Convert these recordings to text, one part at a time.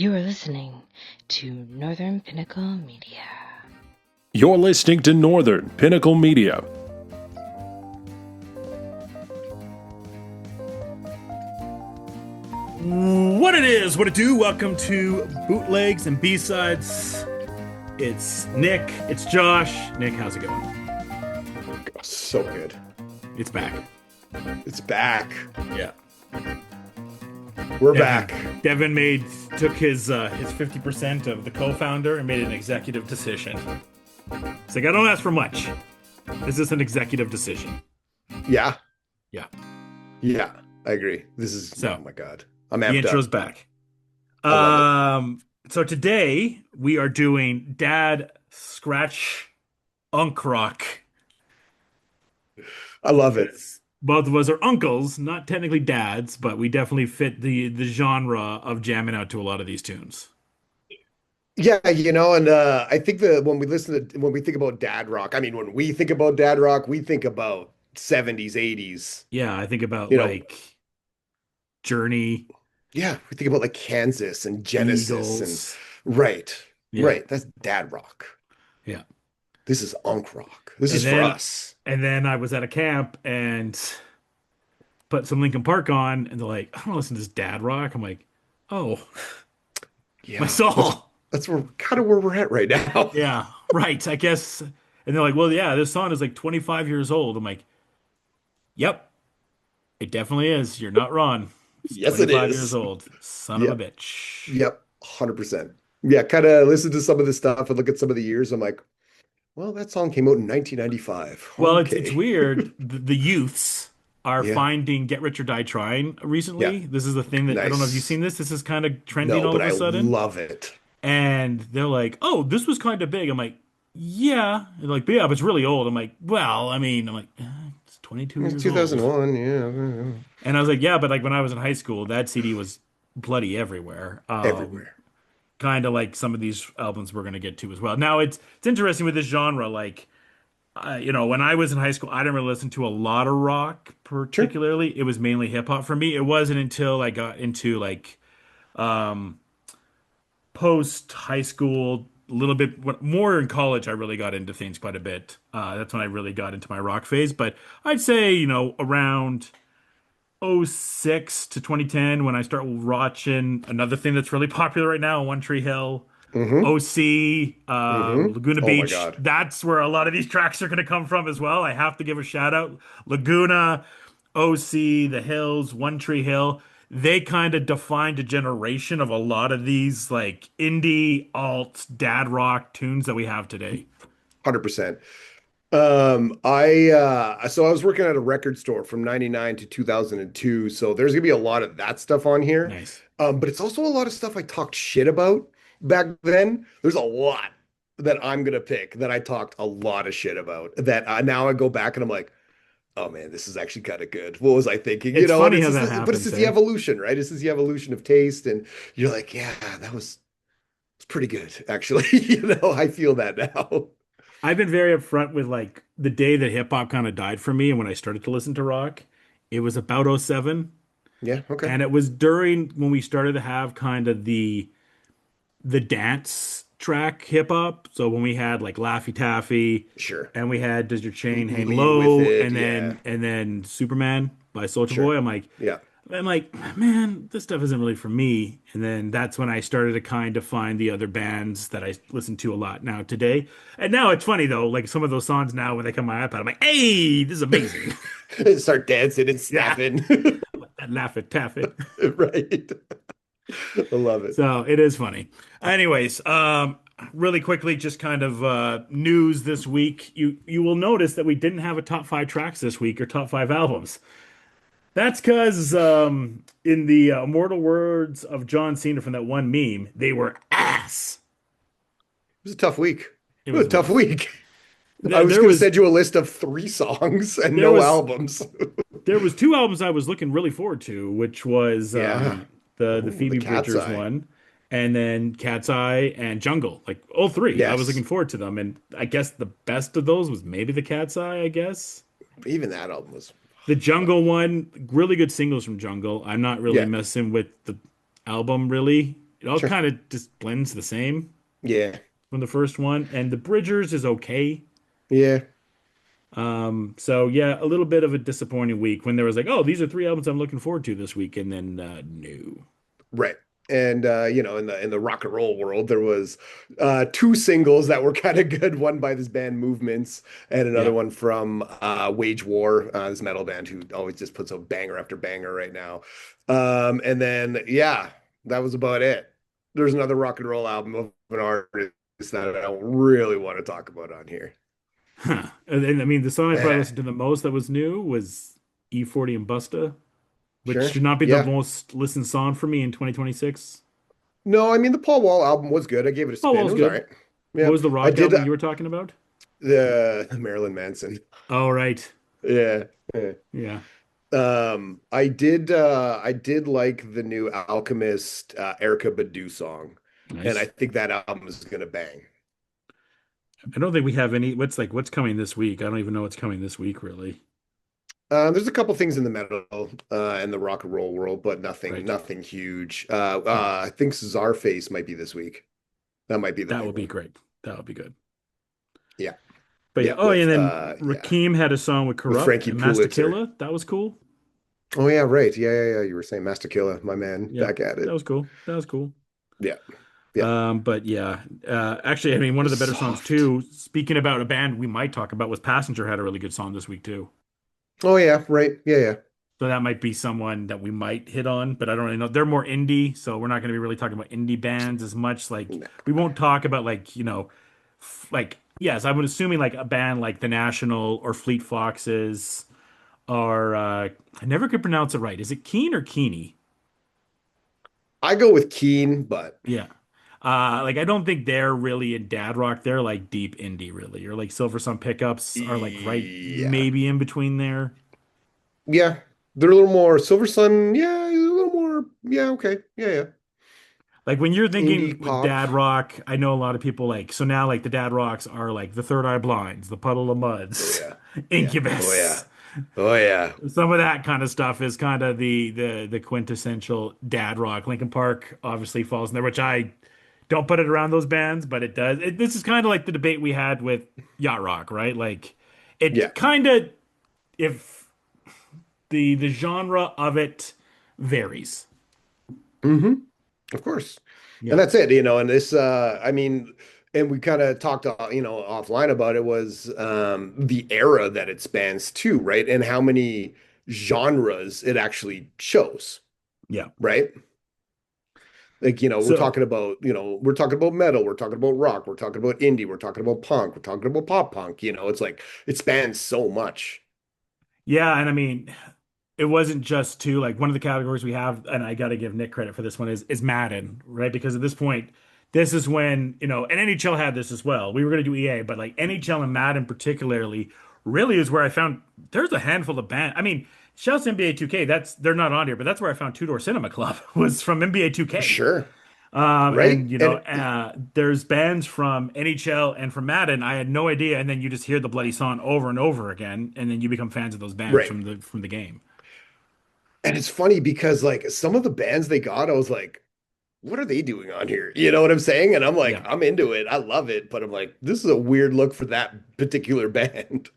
You are listening to Northern Pinnacle Media. You're listening to Northern Pinnacle Media. What it is, what it do, welcome to Bootlegs and B-Sides. It's Nick, it's Josh. Nick, how's it going? So good. It's back. It's back. Yeah. We're Devin- back. Devin took his 50% of the co-founder and made an executive decision. It's like, I don't ask for much. This is an executive decision. Yeah. Yeah. Yeah. I agree. This is, So, oh my God. I'm The amped intro's up. back. love So today we are doing Dad Scratch Unk Rock. I love it. Both of us are uncles, not technically dads, but we definitely fit the genre of jamming out to a lot of these tunes. Yeah, and I think that when we think about dad rock, I mean, when we think about dad rock, we think about 70s, 80s. Yeah, I think about You know, like Journey, Yeah, we think about like Kansas and Genesis Eagles. and right. Yeah. Right. That's dad rock. Yeah. This is unk rock. This And is for then- us. And then I was at a camp and put some Linkin Park on, and they're like, I don't listen to this dad rock. I'm like, oh, Yeah. my soul. That's kind of where we're at right now. Yeah, right, I guess. And they're like, well, yeah, this song is like 25 years old. I'm like, yep, it definitely is. You're not wrong. It's Yes, it 25 is. years old. Son of a bitch. Yep, 100%. Yeah, kind of listen to some of this stuff and look at some of the years. I'm like, well, that song came out in 1995. Well, Okay. it's weird. The youths are Yeah. finding Get Rich or Die Trying recently. Yeah. This is the thing that I don't know if Nice. you've seen this. This is kind of trending No, all but of a I sudden. love it. And they're like, oh, this was kind of big. I'm like, yeah. They're like, yeah, but it's really old. I'm like, well, I mean, it's 22 It's years old. 2001, yeah. And I was like, yeah, but like when I was in high school, that CD was bloody everywhere. Everywhere. Kind of like some of these albums we're going to get to as well. Now it's interesting with this genre. Like, when I was in high school, I didn't really listen to a lot of rock particularly. It was mainly hip hop for me. It wasn't until I got into like post high school, a little bit more in college, I really got into things quite a bit. That's when I really got into my rock phase. But I'd say, around '06 to 2010 when I start watching another thing that's really popular right now, One Tree Hill, Mm-hmm. OC, Laguna Oh my Beach. God. That's where a lot of these tracks are going to come from as well. I have to give a shout out. Laguna, OC, The Hills, One Tree Hill. They kind of defined a generation of a lot of these like indie, alt, dad rock tunes that we have today. 100%. So I was working at a record store from 99 to 2002. So there's gonna be a lot of that stuff on here. Nice. But it's also a lot of stuff I talked shit about back then. There's a lot that I'm gonna pick that I talked a lot of shit about that now I go back and I'm like, oh man, this is actually kind of good. What was I thinking? It's funny and how it's that just, but happens, it's just eh? the evolution, right? This is the evolution of taste, and you're like, yeah, it's pretty good, actually. I feel that now. I've been very upfront with like the day that hip hop kind of died for me and when I started to listen to rock. It was about '07. Yeah, okay. And it was during when we started to have kind of the dance track hip hop. So when we had like Laffy Taffy Sure. and we had Does Your Chain Hang Lean Low with It, and then Superman by Soulja Sure. Boy. Yeah. I'm like, man, this stuff isn't really for me. And then that's when I started to kind of find the other bands that I listen to a lot now today. And now it's funny though, like some of those songs now when they come on my iPad, I'm like, hey, this is amazing. Start dancing and snapping. Laugh it, tap it. Right. I love it. So it is funny. Anyways, really quickly, just kind of news this week. You will notice that we didn't have a top 5 tracks this week or top 5 albums. That's because in the immortal words of John Cena from that one meme, they were ass. It was a tough week. It It was a was tough rough. week. There- I was there going to was- send you a list of 3 songs and There no was- albums. There was 2 albums I was looking really forward to, which was Yeah. the Ooh, Phoebe the Cat's Bridgers Eye. one, and then Cat's Eye and Jungle. Like all 3. I was Yes. looking forward to them, and I guess the best of those was maybe the Cat's Eye, I guess. Even that album was. The Jungle one, really good singles from Jungle. I'm not really Yeah. messing with the album really. It all Sure. kind of just blends the same Yeah. from the first one, and the Bridgers is okay. Yeah. So yeah, a little bit of a disappointing week when there was like, oh, these are three albums I'm looking forward to this week, and then no. Right. And in the rock and roll world, there was two singles that were kind of good. One by this band Movements, and another Yeah. one from Wage War, this metal band who always just puts out banger after banger right now. And then yeah, that was about it. There's another rock and roll album of an artist that I don't really want to talk about on here. Huh. And I mean, the song I probably listened to the most that was new was E40 and Busta, which Sure. should not be the Yeah. most listened song for me in 2026. No, I mean the Paul Wall album was good. I gave it a Oh, well, spin. it It was was all good. right. What Yeah. was the I rock did album you were talking about? the Marilyn Manson. Oh, right. Yeah. Yeah. Yeah. I did like the new Alchemist Erica Badu song, and I Nice. think that album is gonna bang. I don't think we have any. What's coming this week? I don't even know what's coming this week, really. There's a couple things in the metal and the rock and roll world, but nothing Right. nothing huge. Yeah. I think Czarface might be this week. That might be the That big would be one. great. That would be good. Yeah, But yeah. yeah, Oh, and then yeah, Rakim had a song with with Corrupt Frankie and Master Pulitzer. Killa. That was cool. Oh yeah, right. Yeah, yeah, yeah. You were saying Master Killer, my man, Yeah. back at That it. was cool. That was cool. Yeah, yeah. But yeah, actually, I mean, one of the better songs Soft. too, speaking about a band we might talk about, was Passenger had a really good song this week too. Oh yeah, right. Yeah, yeah. So that might be someone that we might hit on, but I don't really know. They're more indie, so we're not going to be really talking about indie bands as much. Like No. we won't talk about like, like yes, I would assuming like a band like The National or Fleet Foxes or I never could pronounce it right. Is it Keen or Keeney? I go with Keen, but Yeah. Like I don't think they're really in dad rock. They're like deep indie really. Or like Silver Sun Pickups are like right yeah. maybe in between there. Yeah, they're a little more Silver Sun. Yeah, a little more. Yeah, okay. Yeah, yeah. Like when you're thinking Indie with pop. dad rock, I know a lot of people like so now like the dad rocks are like the Third Eye Blinds, the Puddle of Oh Muds, yeah. Yeah. Oh yeah. Incubus. Oh yeah. Some of that kind of stuff is kind of the quintessential dad rock. Linkin Park obviously falls in there, which I don't put it around those bands, but it does. This is kind of like the debate we had with yacht rock, right? Like Yeah. it kind of if the genre of it varies. hmm Of course. And Yeah. that's it, and this I mean, and we kind of talked offline about it was the era that it spans too, right? And how many genres it actually shows, Yeah. right? Like, we're So talking about, we're talking about metal, we're talking about rock, we're talking about indie, we're talking about punk, we're talking about pop punk, it's like it spans so much. yeah, and I mean, it wasn't just to like one of the categories we have, and I got to give Nick credit for this one is Madden, right? Because at this point, this is when, and NHL had this as well. We were going to do EA, but like NHL and Madden particularly really is where I found there's a handful of band. I mean, shouts to NBA 2K, they're not on here, but that's where I found Two Door Cinema Club was from NBA 2K. Sure. Right? And And there's bands from NHL and from Madden. I had no idea, and then you just hear the bloody song over and over again, and then you become fans of those bands right. from the game. And it's funny because like some of the bands they got, I was like, what are they doing on here? You know what I'm saying? And I'm like, Yeah, I'm into it. I love it. But I'm like, this is a weird look for that particular band.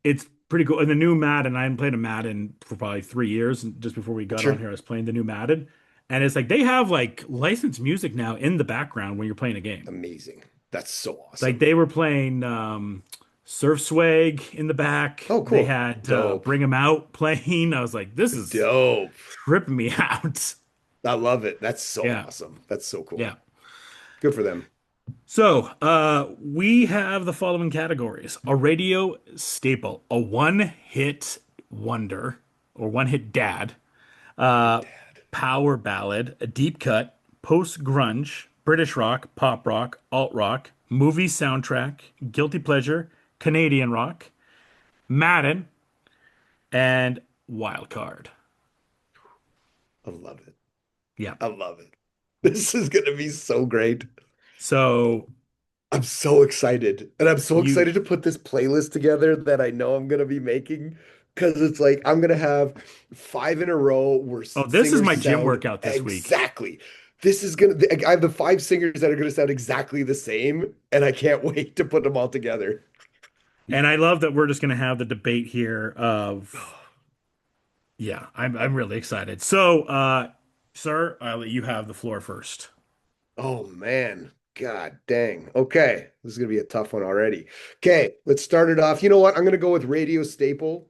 it's pretty cool. And the new Madden, I hadn't played a Madden for probably 3 years. And just before we got on Sure. here, I was playing the new Madden, and it's like they have like licensed music now in the background when you're playing a game. Amazing. That's so Like awesome. they were playing Surf Swag in the back. Oh, They cool. had Dope. Bring 'Em Out playing. I was like, this is Dope. tripping me out. I love it. That's so Yeah, awesome. That's so cool. yeah. Good for them. So, we have the following categories: a radio staple, a one-hit wonder or one-hit dad, uh, Dad. power ballad, a deep cut, post-grunge, British rock, pop rock, alt rock, movie soundtrack, guilty pleasure, Canadian rock, Madden, and wild card. I love it. Yeah. I love it. This is gonna be so great. So I'm so excited. And I'm so you, excited to put this playlist together that I know I'm gonna be making because it's like I'm gonna have five in a row where oh, this is singers my gym sound workout this week. exactly. this is gonna. I have the five singers that are gonna sound exactly the same, and I can't wait to put them all together. And I love that we're just going to have the debate here of, yeah, I'm really excited. So, sir, I'll let you have the floor first. Oh man, God dang. Okay, this is gonna be a tough one already. Okay, let's start it off. You know what? I'm gonna go with Radio Staple.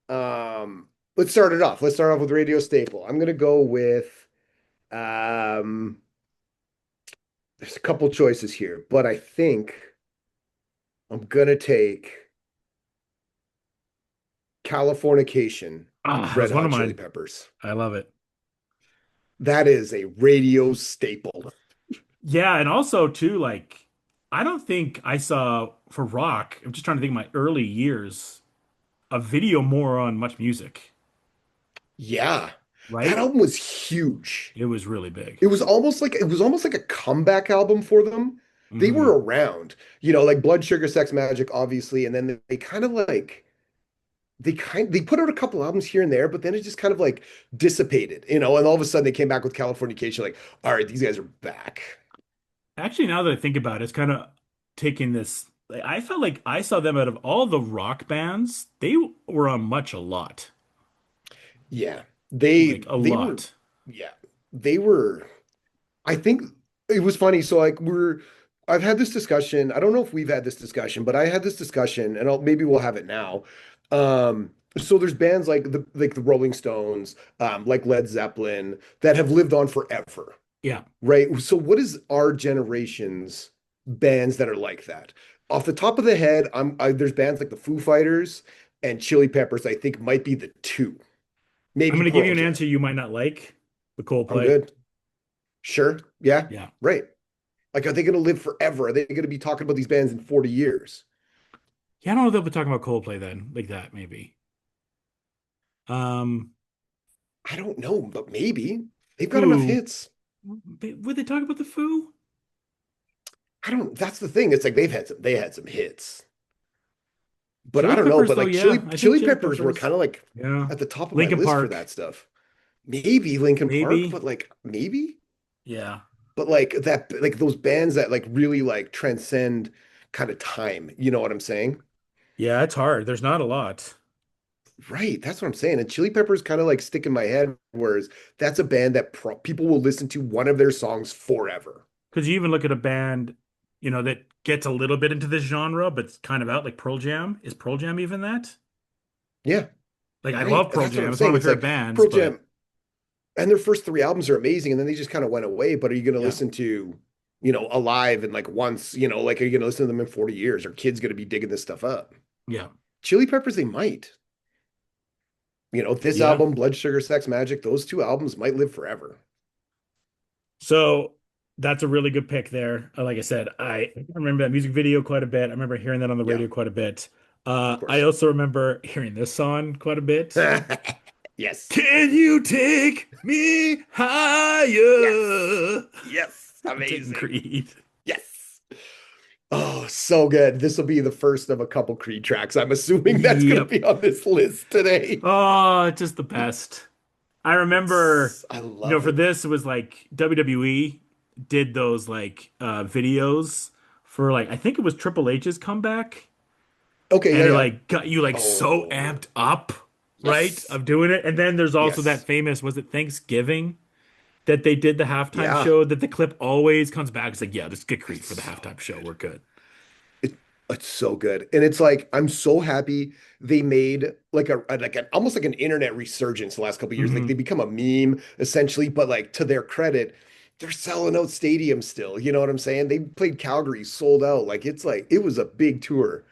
Let's start it off. Let's start off with Radio Staple. I'm gonna go with um. There's a couple choices here, but I think I'm gonna take Californication, Ah, that Red was one of Hot Chili mine. Peppers. I love it. That is a radio staple. Yeah, and also too, like, I don't think I saw for rock, I'm just trying to think of my early years, a video more on Much Music, Yeah. That right? album was huge. It was really big. It was almost like a comeback album for them. They Hmm. were around, like Blood Sugar Sex Magic, obviously, and then they kind of like they put out a couple albums here and there, but then it just kind of like dissipated, and all of a sudden they came back with Californication, like, all right, these guys are back. Actually, now that I think about it, it's kind of taking this. Like, I felt like I saw them out of all the rock bands, they were on Much a lot. Yeah. Like, They a they were lot. yeah. They were I think it was funny. So like I've had this discussion. I don't know if we've had this discussion, but I had this discussion, and maybe we'll have it now. So there's bands like the Rolling Stones, like Led Zeppelin, that have lived on forever, Yeah. right? So what is our generation's bands that are like that? Off the top of the head, there's bands like the Foo Fighters and Chili Peppers, I think might be the two. I'm Maybe going to give you Pearl an Jam. answer you might not like, the I'm Coldplay. good. Sure. Yeah. Yeah. Right. Like, are they going to live forever? Are they going to be talking about these bands in 40 years? Yeah, I don't know if they'll be talking about Coldplay then, like that, maybe. Um, I don't know, but maybe they've got enough Foo. hits. Would they talk about the Foo? That's the thing. It's like they had some hits, but I Chili don't know. Peppers, But though, like yeah. Chili I think Chili Chili Peppers were Peppers. kind of like Yeah. at the top of my Linkin list for that Park, stuff. Maybe Linkin Park, maybe. but like maybe, Yeah. but like those bands that like really like transcend kind of time. You know what I'm saying? Yeah, it's hard. There's not a lot. Right, that's what I'm saying. And Chili Peppers kind of like stick in my head, whereas that's a band that people will listen to one of their songs forever. Because you even look at a band, that gets a little bit into this genre, but it's kind of out like Pearl Jam. Is Pearl Jam even that? Yeah, Like, I right. love Pearl That's what Jam. I'm It's one saying. of my It's favorite like bands, Pearl but Jam, and their first three albums are amazing, and then they just kind of went away. But are you going to yeah. listen to, Alive and like once, like are you going to listen to them in 40 years? Are kids going to be digging this stuff up? Yeah. Chili Peppers, they might. This Yeah. album, Blood Sugar Sex Magic, those two albums might live forever. So that's a really good pick there. Like I said, I remember that music video quite a bit. I remember hearing that on the Yeah, radio quite a bit. of I course. also remember hearing this song quite a bit. Yes. Can you take me Yes. higher? Yes. Taking Amazing. Creed. Yes. Oh, so good. This will be the first of a couple Creed tracks. I'm assuming that's going to Yep. be on this list today. Oh, just the best. I remember, I love for it. this, it was like WWE did those like videos for like I think it was Triple H's comeback, Okay, and yeah, it yeah. like got you like so Oh, amped up, right, yes. of doing it. And then there's also that Yes. famous, was it Thanksgiving that they did the halftime Yeah. show that the clip always comes back. It's like, yeah, just get Creed It's for the so halftime show. good. We're good. It, it's so good. And it's like I'm so happy they made like like an almost like an internet resurgence the last couple of years. Like they Hmm. become a meme essentially, but like to their credit, they're selling out stadiums still. You know what I'm saying? They played Calgary, sold out. Like it was a big tour,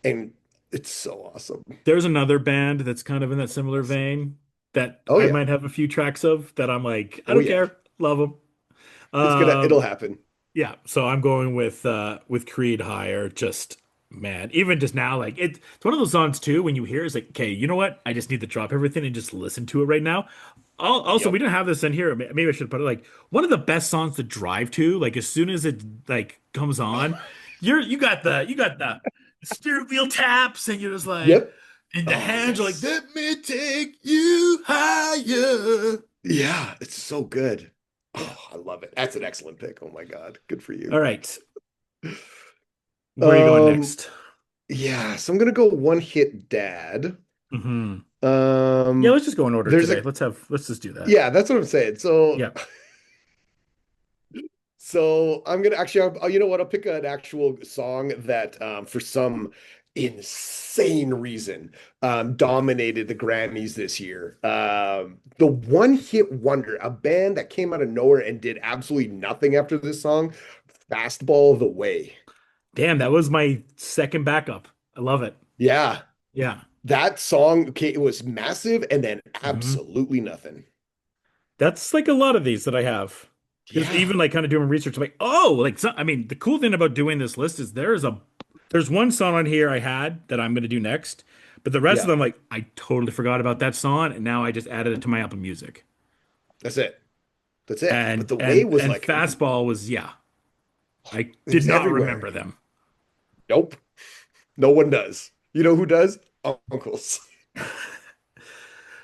and it's so awesome. There's another band that's kind of in that similar vein that Oh I yeah. might have a few tracks of that I'm like, I Oh don't yeah. care, love them. It'll happen. Yeah, so I'm going with Creed higher. Just man, even just now, like it's one of those songs too. When you hear, it's like, okay, you know what? I just need to drop everything and just listen to it right now. Also, we Yep. don't have this in here. Maybe I should put it like one of the best songs to drive to. Like as soon as it like comes on, you got the steering wheel taps, and you're just like, Yep. and the Oh hands are like, yes. let me take you higher. Yeah, it's so good. Yeah. Oh, I love it. That's an excellent pick. Oh my God. Good for All you. right. Where are you going Um, next? yeah, so I'm gonna go one hit dad. Hmm. Yeah, Um, let's just go in order there's a today. Let's just do that. yeah, that's what I'm saying. So Yeah. so I'm gonna actually, you know what? I'll pick an actual song that, for some insane reason, dominated the Grammys this year. The one hit wonder, a band that came out of nowhere and did absolutely nothing after this song, Fastball the Way. Damn, that was my second backup. I love it. Yeah, Yeah. that song, okay, it was massive and then Hmm. absolutely nothing. That's like a lot of these that I have. Because Yeah, even like kind of doing research, I'm like, oh, like I mean, the cool thing about doing this list is there's one song on here I had that I'm gonna do next, but the rest of yeah, them, like, I totally forgot about that song, and now I just added it to my Apple Music. that's it. That's it. But And the way and was and like, Fastball was, yeah, I it did was not everywhere. remember them. Nope. No one does. You know who does? Uncles.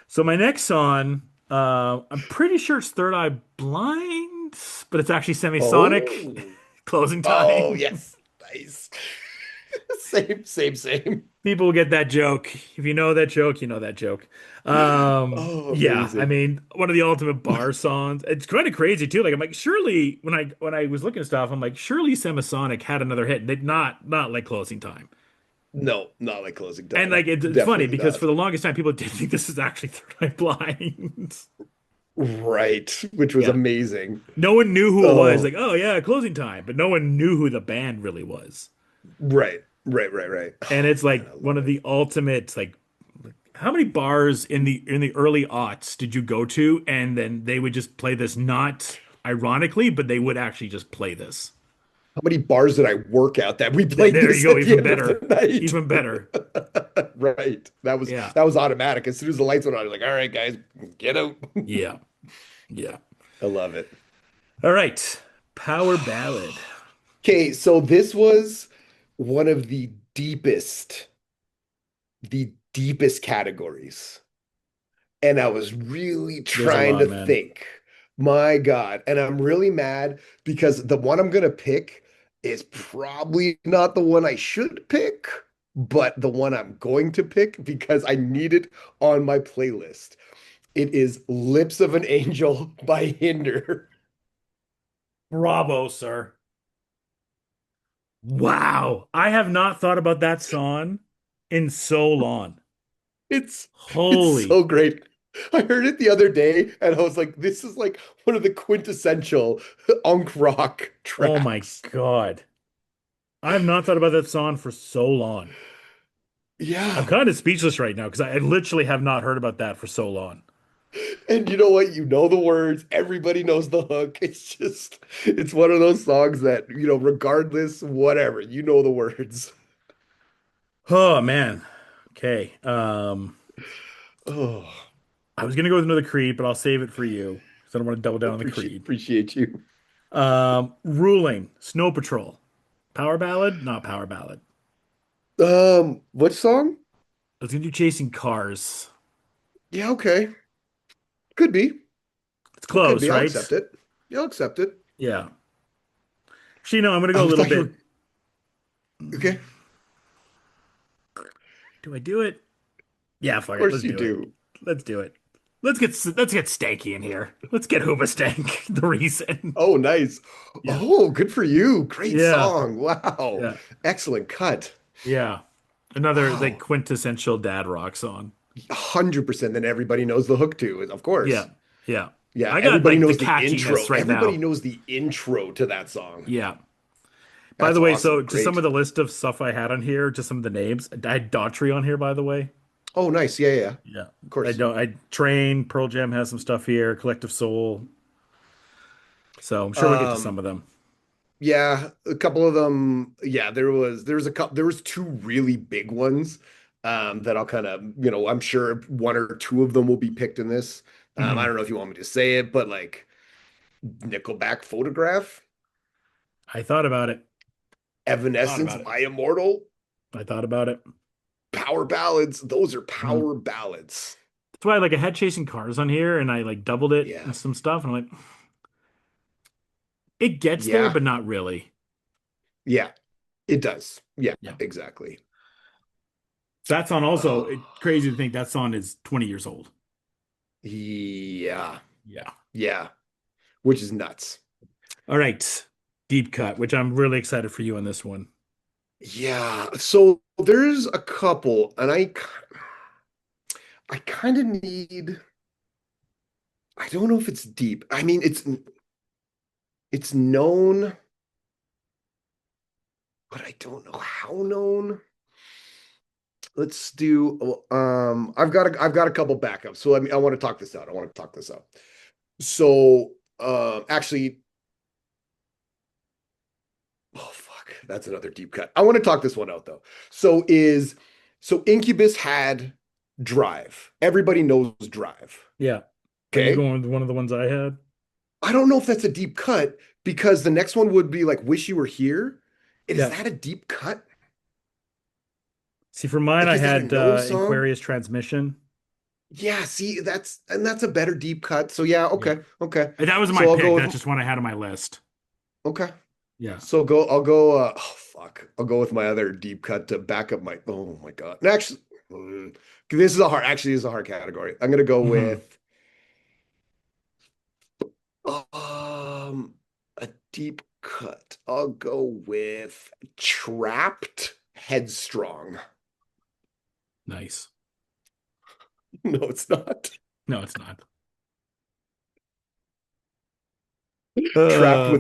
So my next song, I'm pretty sure it's Third Eye Blind, but it's actually Semisonic. Oh. Closing Oh, time. yes. Nice. Same, same, same. People will get that joke. If you know that joke, you know that joke. Oh, Yeah, I amazing. mean, one of the ultimate bar songs. It's kind of crazy too. Like I'm like, surely when I was looking at stuff, I'm like, surely Semisonic had another hit. They not like Closing Time. No, not like closing And time. like it's funny Definitely because for not. the longest time, people did think this is actually Third Eye Blind. Right, which was Yeah. amazing. No one knew who it was. Oh, Like, oh yeah, Closing Time, but no one knew who the band really was. right, right, right, right. And Oh it's man, like I one love of it. the ultimate like how many bars in the early aughts did you go to and then they would just play this not ironically, but they would actually just play this. How many bars did I work out that we played There you this go, at the even end of the better. night? Even better. Right. Yeah. That was automatic. As soon as the lights went on, I was like, all right, guys, get out. Yeah. Yeah. I love it. All right. Power ballad. Okay, so this was one of the deepest categories. And I was really There's a trying lot, to man. think. My God. And I'm really mad because the one I'm gonna pick is probably not the one I should pick, but the one I'm going to pick because I need it on my playlist. It is Lips of an Angel by Hinder. Bravo, sir. Wow. I have not thought about that song in so long. It's it's Holy. so great. I heard it the other day and I was like, this is like one of the quintessential unk rock Oh my tracks. God. I have not thought about that song for so long. I'm Yeah. kind of speechless right now because I literally have not heard about that for so long. And you know what? You know the words. Everybody knows the hook. It's one of those songs that, regardless, whatever, you know the words. Oh man. Okay. Oh, I was gonna go with another Creed, but I'll save it for you because I don't want to double down on the Creed. appreciate you. Ruling, Snow Patrol. Power ballad? Not power ballad. What song? I was gonna do Chasing Cars. Yeah, okay. Could be. It's It could close, be. I'll right? accept it. Yeah, I'll accept it. Yeah. Actually, no, I'm gonna go a I little thought you bit. were okay. Of Do I do it? Yeah, fuck it. course Let's you do it. do. Let's do it. Let's get stanky in here. Let's get Hoobastank, the reason. Oh, nice. Yeah. Oh, good for you. Great Yeah. song. Wow. Yeah. Excellent cut. Yeah. Another like Wow. quintessential dad rock song. 100%. Then everybody knows the hook too, of Yeah. course. Yeah. Yeah, I got everybody like the knows the intro. cackiness right Everybody now. knows the intro to that song. Yeah. By That's the way, awesome. so just some Great. of the list of stuff I had on here, just some of the names. I had Daughtry on here, by the way. Oh, nice. Yeah, yeah, yeah. Yeah. Of I course. don't I Train, Pearl Jam has some stuff here, Collective Soul. So I'm sure we'll get to some Um, of them. yeah, a couple of them. Yeah, there was a couple there was two really big ones that I'll kind of, I'm sure one or two of them will be picked in this. I Mhm. don't know if you want me to say it, but like Nickelback Photograph, I thought about it. Thought Evanescence, about it. My Immortal, I thought about it. power ballads. Those are Mhm. power ballads. That's why like I had Chasing Cars on here and I like doubled it Yeah. and some stuff and I'm like It gets there, Yeah. but not really. Yeah. It does. Yeah, Yeah. exactly. That song also, Oh, crazy to think that song is 20 years old. yeah. Yeah. Yeah. Which is nuts. All right. Deep cut, which I'm really excited for you on this one. Yeah. So there's a couple, and I kind of need, I don't know if it's deep. I mean, it's known, but I don't know how known. Let's do I've got a couple backups. So I want to talk this out. I want to talk this out. So actually, oh fuck, that's another deep cut. I want to talk this one out though. So Incubus had Drive. Everybody knows Drive. Yeah. Are you Okay. going with one of the ones I had? I don't know if that's a deep cut because the next one would be like Wish You Were Here. And is Yeah. that a deep cut? See, for mine, Like, I is that a had known song? Aquarius Transmission. Yeah, see, that's a better deep cut. So yeah, Yeah. okay, okay. And that was my So I'll pick. go That's with just one I had on my list. okay. Yeah. So go I'll go oh fuck. I'll go with my other deep cut to back up my oh my God. And actually this is a hard category. I'm gonna go Hmm. with um a deep cut. I'll go with Trapped Headstrong. Nice. No, it's not. No, it's not. Trapped Uh,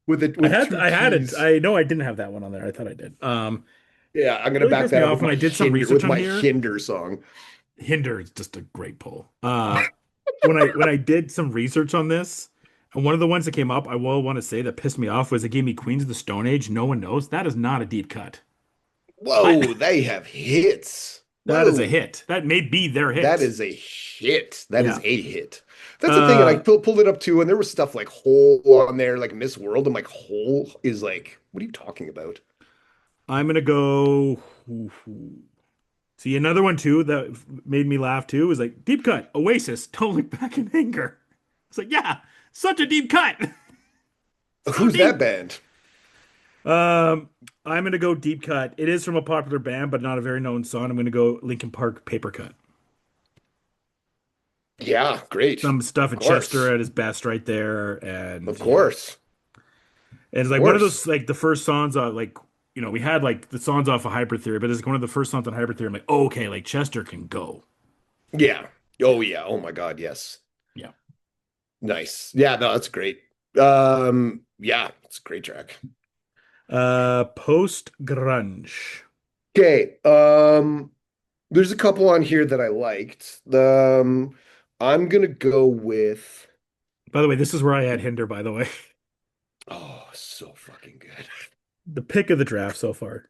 with two I had it. T's. I know I didn't have that one on there. I thought I did. Yeah, I'm gonna Really back pissed me that up off when I did some research with on my here. Hinder song. Hinder is just a great pull. When I did some research on this, and one of the ones that came up, I will want to say that pissed me off was it gave me Queens of the Stone Age. No one knows. That is not a deep cut. I Whoa, they have hits. That is a Whoa, hit. That may be their that hit. is a hit. That is Yeah. a hit. That's the thing, and I Uh, pulled it up too, and there was stuff like Hole on there, like Miss World. I'm like, Hole is like, what are you talking about? I'm gonna go. See, another one too that made me laugh too was like deep cut. Oasis. Don't look back in anger. It's like, yeah, such a deep cut. So Who's that deep. band? Um, I'm gonna go deep cut. It is from a popular band, but not a very known song. I'm gonna go Linkin Park Paper Cut. Yeah, great. Some stuff Of at Chester course. at his best right there, Of and yeah, course. and it's Of like one of course. those like the first songs like we had like the songs off of Hybrid Theory, but it's one of the first songs on Hybrid Theory. I'm like, oh, okay, like Chester can go. Yeah. Oh yeah. Oh my God, yes. Yeah. Nice. Yeah, no, that's great. Yeah, it's a great track. Post grunge. Okay. There's a couple on here that I liked. I'm gonna go with By the way, this is where I had Hinder. By the way, oh, so fucking good. the pick of the draft so far.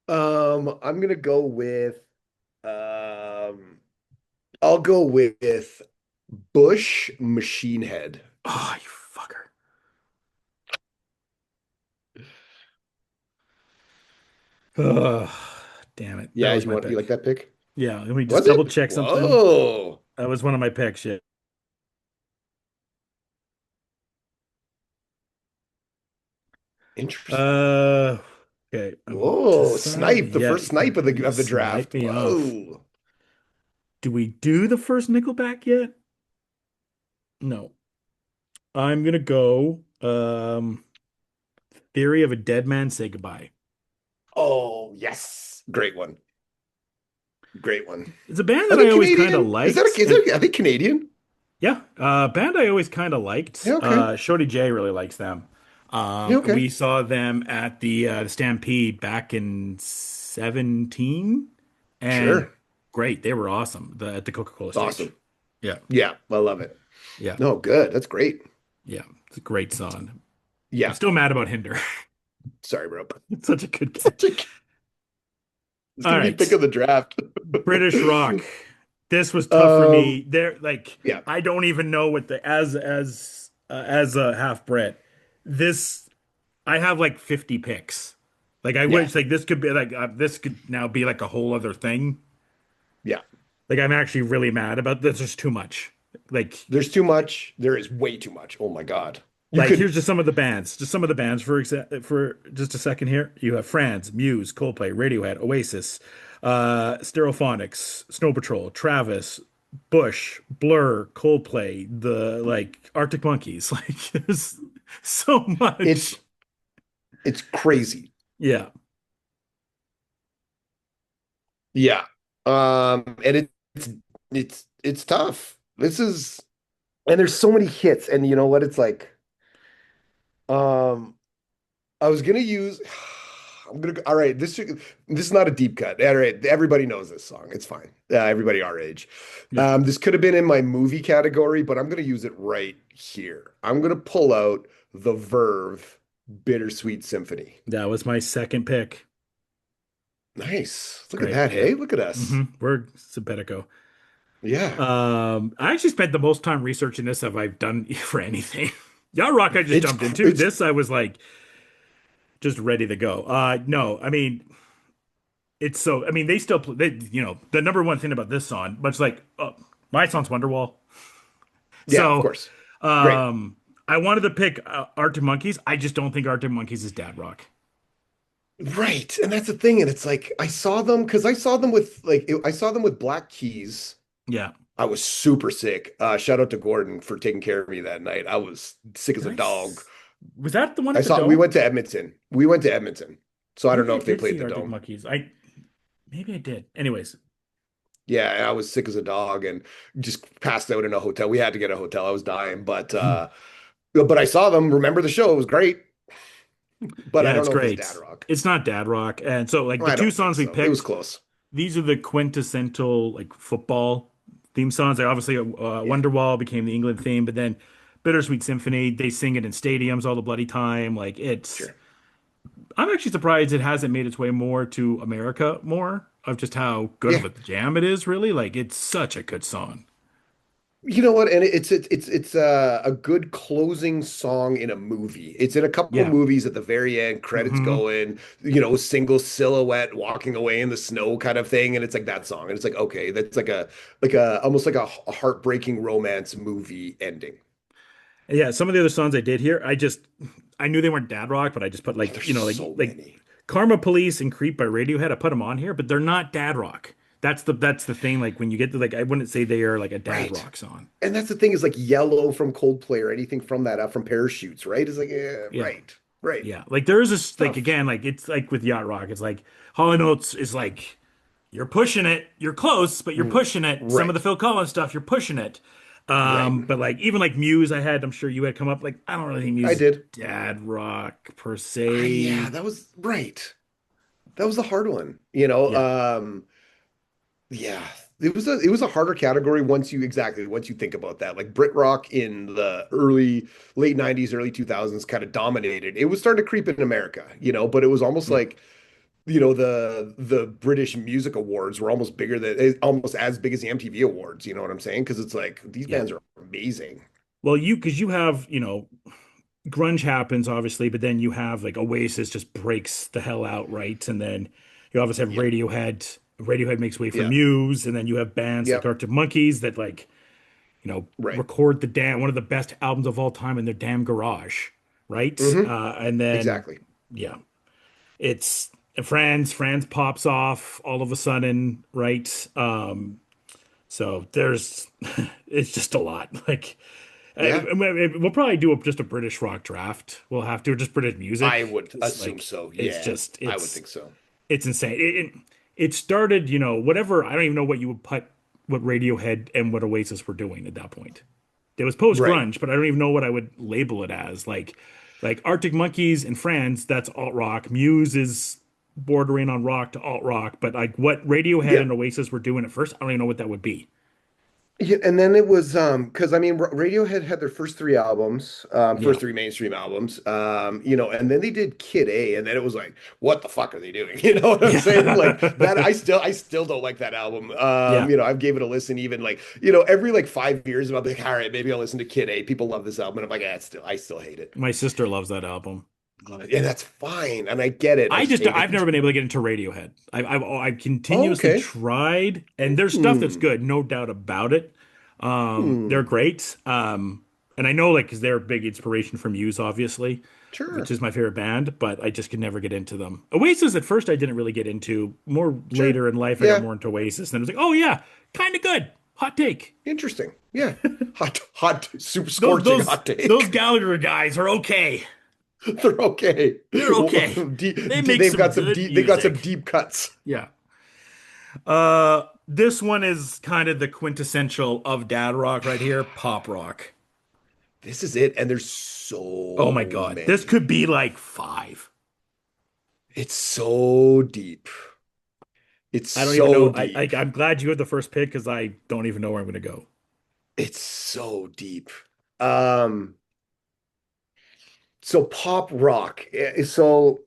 I'm gonna go with um I'll go with Bush Machine Head. Oh, you fucker. Oh, damn it. That Yeah, was my you like pick. that pick? Yeah, let me just Was double it? check something. Whoa. That was one of my picks. Yeah. Interesting. Uh, okay. I'm Whoa, snipe, deciding. the Yeah, first snipe of you the snipe draft. me off. Whoa. Do we do the first Nickelback yet? No. I'm gonna go. Theory of a Dead Man Say Goodbye. Oh, yes. Great one. Great one. It's a band Are that they I always kind of Canadian? liked, and Are they Canadian? yeah, band I always kind of liked. Yeah, okay. Shorty J really likes them. Yeah, okay. We saw them at the Stampede back in 17, and Sure. great, they were awesome at the Coca-Cola stage. Awesome. Yeah, Yeah, I love it. yeah, No, good. That's great. yeah. It's a great song. I'm Yeah. still mad about Hinder. Sorry, bro. It's such a good game. Such a, it's All gonna be pick of right, the draft. British rock. This was tough for Um, me. There, like yeah, I don't even know what the as a half Brit. This I have like 50 picks. Like I yeah, wish like this could be like this could now be like a whole other thing. yeah. Like I'm actually really mad about this. There's too much. Like There's too much. There is way too much. Oh my God. You Like, could here's just some of the bands. Just some of the bands for just a second here. You have Franz, Muse, Coldplay, Radiohead, Oasis, Stereophonics, Snow Patrol, Travis, Bush, Blur, Coldplay, the like Arctic Monkeys. Like, there's so much. it's it's crazy. Yeah. Yeah. And it's tough. This is and there's so many hits, and you know what? It's like um I was gonna use I'm gonna all right, this is not a deep cut. All right, everybody knows this song. It's fine. Everybody our age. Yeah. This could have been in my movie category, but I'm gonna use it right here. I'm gonna pull out the Verve Bittersweet Symphony. That was my second pick. Nice. Look at Great. that. Hey, look at us. We're simpatico. Yeah. I actually spent the most time researching this have I've done for anything. Yacht Rock I just It's jumped into. it's This I was like just ready to go. No, I mean it's so I mean they still play the number one thing about this song, much like my song's Wonderwall. yeah, of So course. Great. I wanted to pick Arctic Monkeys. I just don't think Arctic Monkeys is dad rock. Right. And that's the thing. And it's like I saw them because I saw them with I saw them with Black Keys. Yeah. I was super sick. Shout out to Gordon for taking care of me that night. I was sick as a dog. Was that the one I at the saw we Dome? went to Edmonton. We went to Edmonton. So I don't Maybe know I if they did played see the Arctic Dome. Monkeys. Maybe I did. Anyways, Yeah, I was sick as a dog and just passed out in a hotel. We had to get a hotel. I was dying, but I saw them. Remember the show? It was great, but I yeah, don't it's know if it's great. dad rock. It's not dad rock. And so like the I two don't think songs we so. It was picked, close. these are the quintessential like football theme songs. Like obviously Yeah, Wonderwall became the England theme, but then Bittersweet Symphony, they sing it in stadiums all the bloody time. Like it's sure. I'm actually surprised it hasn't made its way more to America more of just how good of Yeah. a jam it is, really. Like it's such a good song. You know what? And it's a good closing song in a movie. It's in a couple Yeah. movies at the very end, credits Hmm. going, single silhouette walking away in the snow kind of thing, and it's like that song. And it's like, okay, that's like a almost like a heartbreaking romance movie ending. Yeah, some of the other songs I did here, I knew they weren't dad rock, but I just put Oh, like, there's like so many. Karma Police and Creep by Radiohead. I put them on here, but they're not dad rock. That's the thing. Like when you get to like, I wouldn't say they are like a dad Right. rock song. And that's the thing is like Yellow from Coldplay or anything from that from Parachutes, right? It's like, yeah, Yeah, right, right. yeah. Like there is this like Tough. again, like it's like with yacht rock. It's like Hall and Oates is like you're pushing it. You're close, but you're Mm, pushing it. Some of the right, Phil Collins stuff, you're pushing it. right. But like even like Muse, I'm sure you had come up. Like I don't really think Muse I is did. dad rock per Yeah, se. that was right. That was the hard one, Yeah. Yeah, it was a harder category once you think about that. Like Brit rock in the late 90s, early 2000s kind of dominated. It was starting to creep in America, but it was almost Mm. like, the British Music Awards were almost as big as the MTV Awards, you know what I'm saying? Because it's like these Yeah. bands are amazing. Well, because you have, grunge happens obviously, but then you have like Oasis just breaks the hell out, right? And then you obviously have Yep. Radiohead. Radiohead makes way for Yeah. Muse, and then you have bands like Yep. Arctic Monkeys that like, Right. record one of the best albums of all time in their damn garage, right? Hmm. And then Exactly. yeah, it's Franz pops off all of a sudden, right? So there's it's just a lot. Like Yeah. we'll probably do just a British rock draft. We'll have to, or just British I music. would 'Cause, assume like so. it's Yeah. just I would think so. it's insane. It started, whatever. I don't even know what you would put what Radiohead and what Oasis were doing at that point. It was post Right. grunge, but I don't even know what I would label it as. Like Arctic Monkeys and Franz, that's alt rock. Muse is bordering on rock to alt rock, but like what Radiohead Yeah. and Oasis were doing at first, I don't even know what that would be. Yeah, and then it was because I mean Radiohead had their first three albums, Yeah. first three mainstream albums, and then they did Kid A, and then it was like, what the fuck are they doing? You know what I'm saying? Like that, Yeah. I still don't like that album. Yeah. I've gave it a listen, even like, every like 5 years, and I'll be like, all right, maybe I'll listen to Kid A. People love this album, and I'm like, I still hate it. My sister loves that album. And that's fine, and I get it. I just hate I've it. never been able to get into Radiohead. I've Oh, continuously okay. tried, and there's stuff that's Hmm. good, no doubt about it. They're Hmm. great. And I know like because they're a big inspiration from Muse, obviously, which Sure. is my favorite band, but I just could never get into them. Oasis at first I didn't really get into. More Sure. later in life I got Yeah. more into Oasis. And it was like, oh yeah, kind of good. Hot take. Interesting. Yeah. Hot, super Those scorching those hot those take. Gallagher guys are okay. They're okay. They're okay. They make They've some got some good deep, they got some music. deep cuts. Yeah. This one is kind of the quintessential of dad rock right here, pop rock. This is it. And there's Oh my so God. This many. could be like five. It's so deep. It's I don't even so know. deep. I'm glad you had the first pick because I don't even know where I'm gonna go. It's so deep. Um, so pop rock. So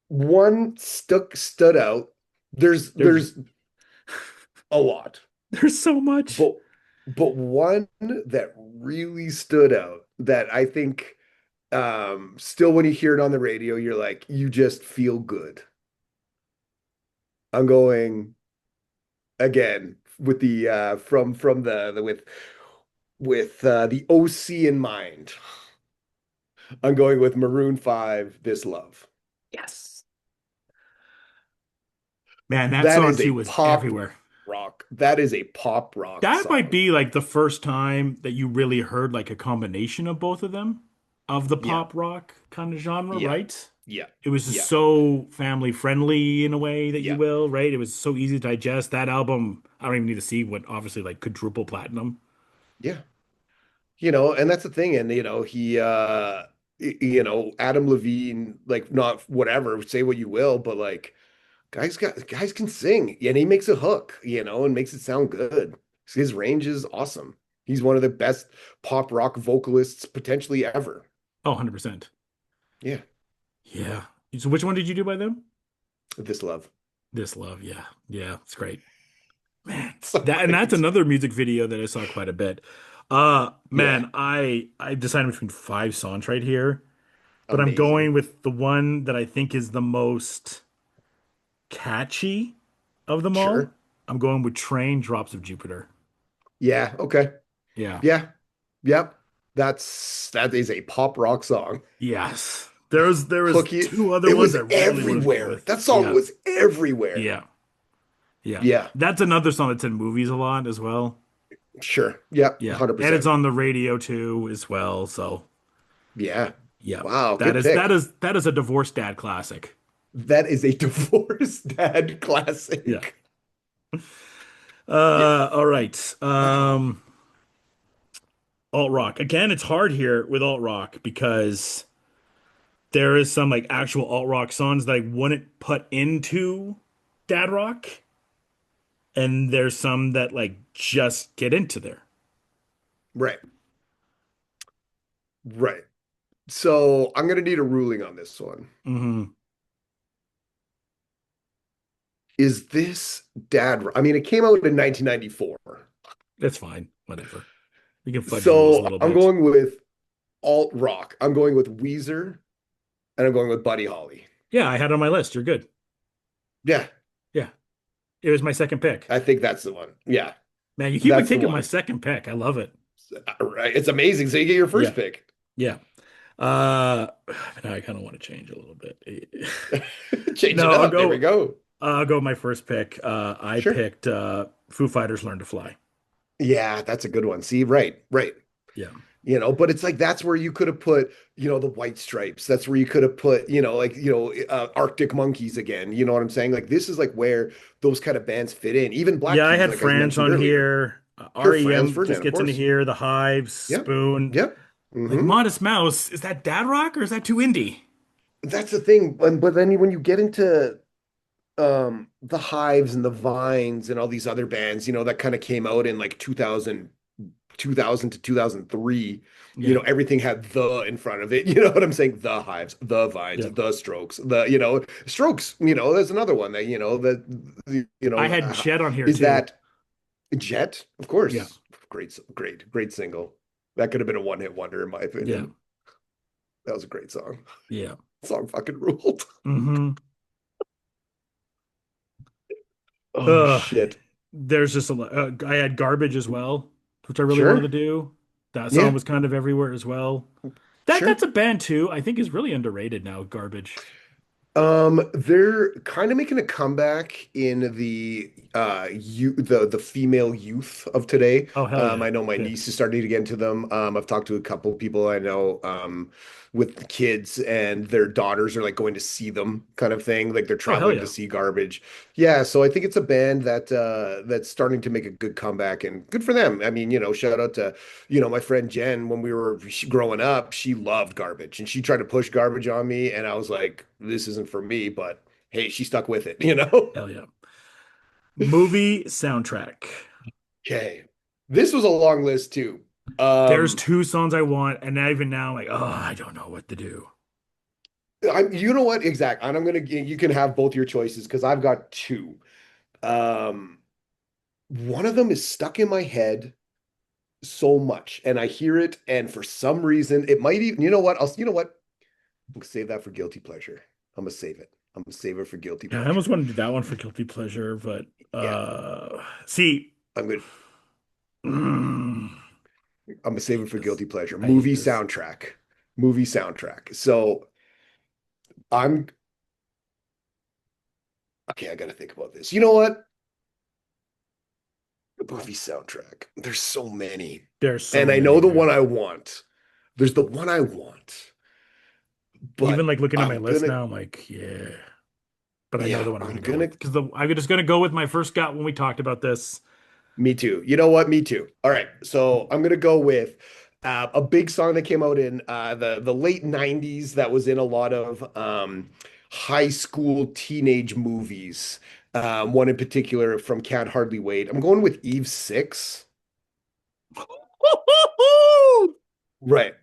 one stood out. There's There's there's a lot, there's so much. but one that really stood out that I think still when you hear it on the radio, you're like, you just feel good. I'm going again with the from the with the OC in mind. I'm going with Maroon 5, This Love. Yes. Man, that That song is a too was pop everywhere. rock. That is a pop rock That might song. be like the first time that you really heard like a combination of both of them, of the Yeah, pop rock kind of genre, yeah, right? yeah, It was just yeah, so family friendly in a way that you yeah, will, right? It was so easy to digest. That album, I don't even need to see what obviously like quadruple platinum. yeah. And that's the thing. And Adam Levine, like not whatever, say what you will, but like guys can sing, and he makes a hook, and makes it sound good. His range is awesome. He's one of the best pop rock vocalists potentially ever. Oh, 100%. Yeah, Yeah. So which one did you do by them? This Love. This Love, yeah. Yeah, it's great. Man, So that's great. another music video that I saw quite a bit. Yeah, Man, I decided between five songs right here, but I'm going amazing. with the one that I think is the most catchy of them all. Sure. I'm going with Train Drops of Jupiter. Yeah, okay. Yeah. Yeah. Yep. That is a pop rock song. Yes. There was Hooky. two other It ones was I really wanted to go everywhere. with. That song Yeah. was everywhere. Yeah. Yeah. Yeah. That's another song that's in movies a lot as well. Sure. Yep. Yeah. And it's 100%. on the radio too as well. So Yeah. yeah. Wow, That good is that pick. is that is a divorced dad classic. That is a divorced dad Yeah. classic. Yeah. All right. Wow. Alt rock. Again, it's hard here with alt rock because there is some like actual alt rock songs that I wouldn't put into dad rock, and there's some that like just get into there. Right. Right. So I'm gonna need a ruling on this one. Hmm. Is this dad? I mean, it came out in 1994. That's fine. Whatever. We can fudge the rules a So little I'm bit. going with alt rock. I'm going with Weezer and I'm going with Buddy Holly. Yeah, I had it on my list. You're good. Yeah, Yeah. It was my second pick. I think that's the one. Yeah, Man, you keep on that's the taking my one. second pick. I love it. Right. It's amazing. So you get your Yeah. first pick. Yeah. Uh now I kind of want to change a little bit. Change No, it up. There we go. I'll go with my first pick. I Sure. picked Foo Fighters Learn to Fly. Yeah, that's a good one. See, right, right. Yeah. But it's like that's where you could have put, the White Stripes. That's where you could have put, Arctic Monkeys again. You know what I'm saying? Like this is like where those kind of bands fit in. Even Black Yeah, I Keys, had like I France mentioned on earlier. here. Sure, Franz REM just Ferdinand, of gets into course. here. The Hives, Yep. Spoon. Yep. Like Hmm. Modest Mouse, is that dad rock or is that too indie? That's the thing. But then when you get into the Hives and the Vines and all these other bands, that kind of came out in like 2000 to 2003, Yeah. everything had the in front of it. You know what I'm saying? The Hives, the Vines, Yeah. the Strokes, Strokes, there's another one that, I had Jet on here is too. that Jet? Of Yeah. course. Great, great, great single. That could have been a one-hit wonder in my Yeah. opinion. That was a great song. Yeah. Song fucking ruled. Hmm. Oh Uh, shit. there's just a lot. I had Garbage as well, which I really wanted to Sure. do. That song Yeah, was kind of everywhere as well. That's sure. a band too. I think is really underrated now. Garbage. They're kind of making a comeback in the female youth of today. Oh hell yeah. I know my Yeah. niece is starting to get into them. I've talked to a couple of people I know with the kids and their daughters are like going to see them kind of thing. Like they're Oh hell traveling to yeah. see Garbage. Yeah, so I think it's a band that's starting to make a good comeback and good for them. I mean, shout out to my friend Jen, when we were growing up, she loved Garbage and she tried to push Garbage on me. And I was like, this isn't for me, but hey, she stuck with it. Hell yeah. Movie soundtrack. Okay. This was a long list too. There's Um, two songs I want, and even now, I'm like, oh, I don't know what to do. you know what? Exact. And you can have both your choices because I've got two. Um, one of them is stuck in my head so much, and I hear it, and for some reason, it might even, you know what? I'm gonna save that for guilty pleasure. I'm gonna save it. I'm gonna save it for guilty Yeah, I almost pleasure. want to do that one for guilty pleasure, but Yeah, see, I'm good. mm, I'm gonna I save it hate for this. guilty pleasure. I hate Movie this. soundtrack. Movie soundtrack. So I'm okay. I gotta think about this. You know what? The movie soundtrack. There's so many, There's and so I many, know the one dude. I want. There's the one I want, Even but like looking at my I'm list gonna. now, I'm like, yeah. But I know Yeah, the one I'm I'm gonna go gonna. with because I'm just gonna go with my first gut when we talked about this. Me too. You know what? Me too. All right. So I'm gonna go with a big song that came out in the late '90s that was in a lot of high school teenage movies. One in particular from Can't Hardly Wait. I'm going with Eve 6. Right.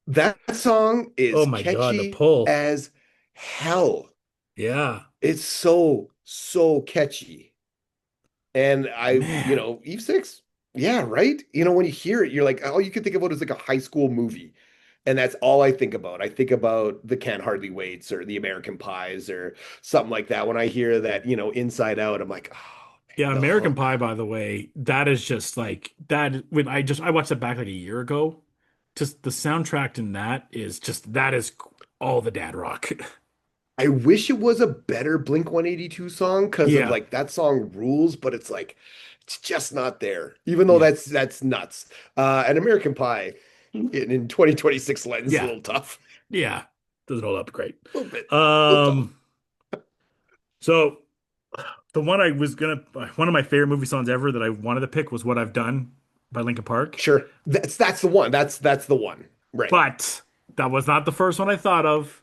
That song Oh is my God, the catchy pull. as hell. Yeah, It's so, so catchy. And man. Eve 6, yeah, right? When you hear it, you're like, all you can think about is like a high school movie. And that's all I think about. I think about the Can't Hardly Waits or the American Pies or something like that. When I hear that, Inside Out, I'm like, oh, man, Yeah, the American hook. Pie, by the way, that is just like that. When I watched it back like a year ago, just the soundtrack in that is all the dad rock. I wish it was a better Blink 182 song because of Yeah, like that song rules, but it's like it's just not there. Even though yeah, that's nuts. And American Pie in 2026 lens is a yeah, little tough. yeah. Doesn't hold up great. A little bit. A little tough. Um, so the one I was gonna, one of my favorite movie songs ever that I wanted to pick was "What I've Done" by Linkin Park, Sure. That's the one. That's the one. Right. but that was not the first one I thought of.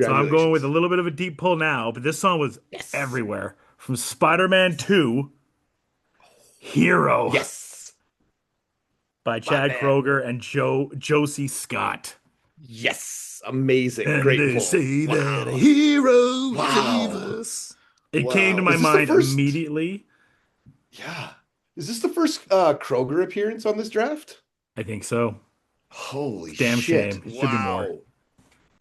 So I'm going with a Congratulations. little bit of a deep pull now. But this song was Yes. everywhere from Spider-Man 2, "Hero" Yes. by My Chad man. Kroeger and Josie Scott. Yes. Amazing. And Great they pull. say that a Wow. hero will save Wow. us. It came to Wow. my Is this the mind first? immediately. Yeah. Is this the first Kroger appearance on this draft? I think so. Holy It's a damn shit. shame. Should be more. Wow.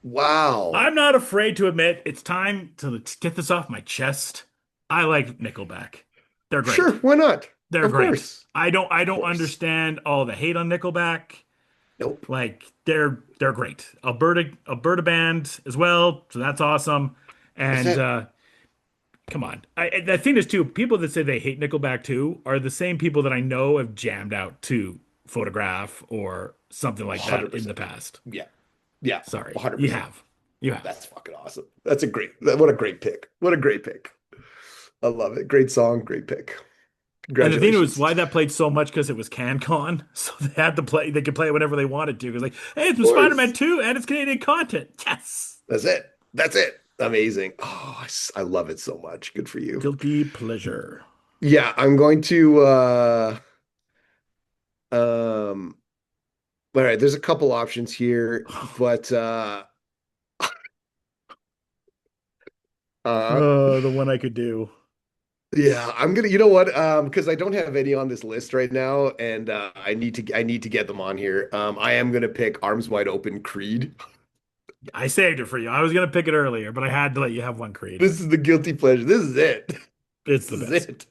Wow. I'm not afraid to admit it's time to get this off my chest. I like Nickelback. They're Sure, great. why not? They're Of great. course. I Of don't course. understand all the hate on Nickelback. Nope. Like they're great. Alberta band as well, so that's awesome. That's And it. come on, the thing is too, people that say they hate Nickelback too are the same people that I know have jammed out to Photograph or something like that in the 100%. past. Yeah. Yeah. Sorry, you 100%. have, you have. That's fucking awesome. What a great pick. What a great pick. I love it. Great song, great pick. And the thing was, Congratulations. why that played so much because it was CanCon, so they had to play. They could play it whenever they wanted to. Because like, hey, it's Of from Spider-Man course. 2 and it's Canadian content. Yes. That's it. That's it. Amazing. Oh, I love it so much. Good for you. Guilty pleasure. Yeah, I'm going to um all right, there's a couple options here, but uh The one I could do. yeah, I'm gonna, you know what? Because I don't have any on this list right now, and I need to get them on here. I am gonna pick Arms Wide Open Creed. I saved it for you. I was gonna pick it earlier, but I had to let you have one Creed. This is the guilty pleasure. This is it. It's This the is best. it.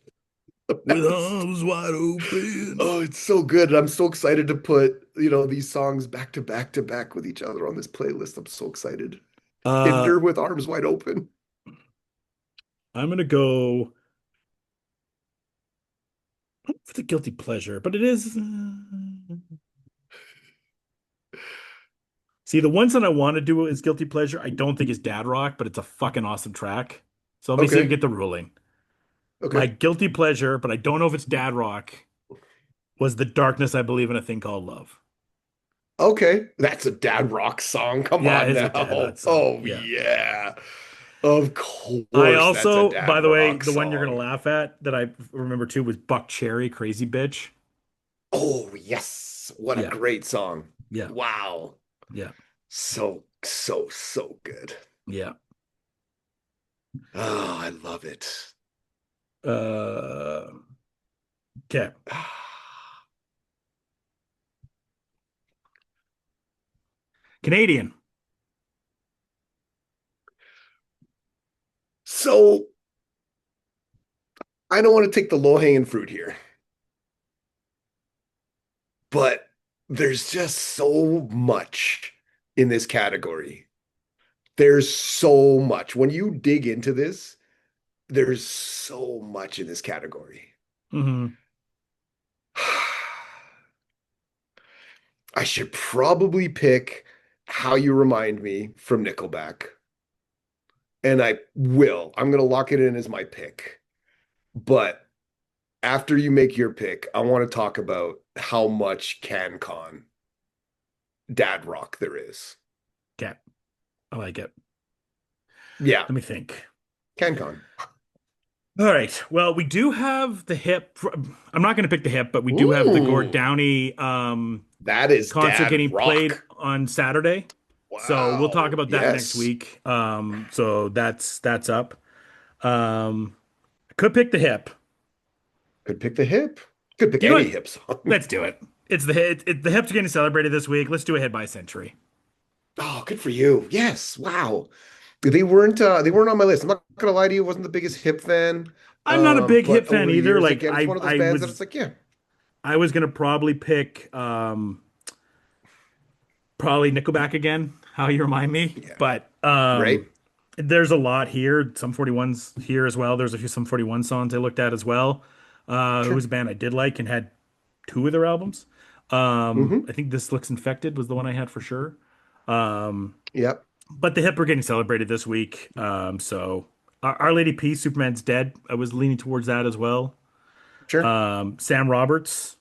With That's arms wide open. oh, it's so good. And I'm so excited to put, these songs back to back to back with each other on this playlist. I'm so excited. Uh, Hinder with arms wide open. I'm gonna go for the guilty pleasure, but it is. See, the ones that I want to do as guilty pleasure, I don't think is Dad Rock, but it's a fucking awesome track. So let me see if we Okay. get the ruling. My Okay. guilty pleasure, but I don't know if it's Dad Rock, was The Darkness I Believe in a Thing Called Love. Okay. That's a dad rock song. Come Yeah, it on is a now. Dad Rock song. Oh, Yeah. yeah. Of I course, that's a also, by dad the way, rock the one you're gonna song. laugh at that I remember too was Buck Cherry, Crazy Bitch. Oh, yes. What a Yeah, great song. yeah, Wow. yeah, So, so, so good. yeah. Oh, I love it. Uh, okay. Canadian. So, I don't want to take the low-hanging fruit here, but there's just so much in this category. There's so much. When you dig into this, there's so much in this category. Hmm. I should probably pick How You Remind Me from Nickelback. And I will. I'm going to lock it in as my pick. But after you make your pick, I want to talk about how much CanCon dad rock there is. Okay, I like it. Yeah, Let me think. CanCon. All right. Well, we do have the hip. I'm not going to pick the hip, but we do have the Gord Ooh, Downey that is concert dad getting played rock. on Saturday. So we'll talk Wow. about that next Yes. week. So that's up. Could pick the hip. Could pick the hip. Could pick You know any what? hip song. Let's do it. It's the hip. The hips are getting celebrated this week. Let's do a hit by century. Oh, good for you. Yes. Wow. They weren't on my list. I'm not gonna lie to you, I wasn't the biggest hip fan. I'm not a big But hip over fan the either. years, Like again, it's one of those bands that it's like, yeah, I was gonna probably pick probably Nickelback again. How you remind me, yeah, but right? there's a lot here. Some 41s here as well. There's a few some 41 songs I looked at as well. Who's Sure. a band I did like and had two of their albums. Hmm. I think This Looks Infected was the one I had for sure. Yep. But the hip are getting celebrated this week. So Our Lady Peace, Superman's Dead. I was leaning towards that as well. Sure. Sam Roberts,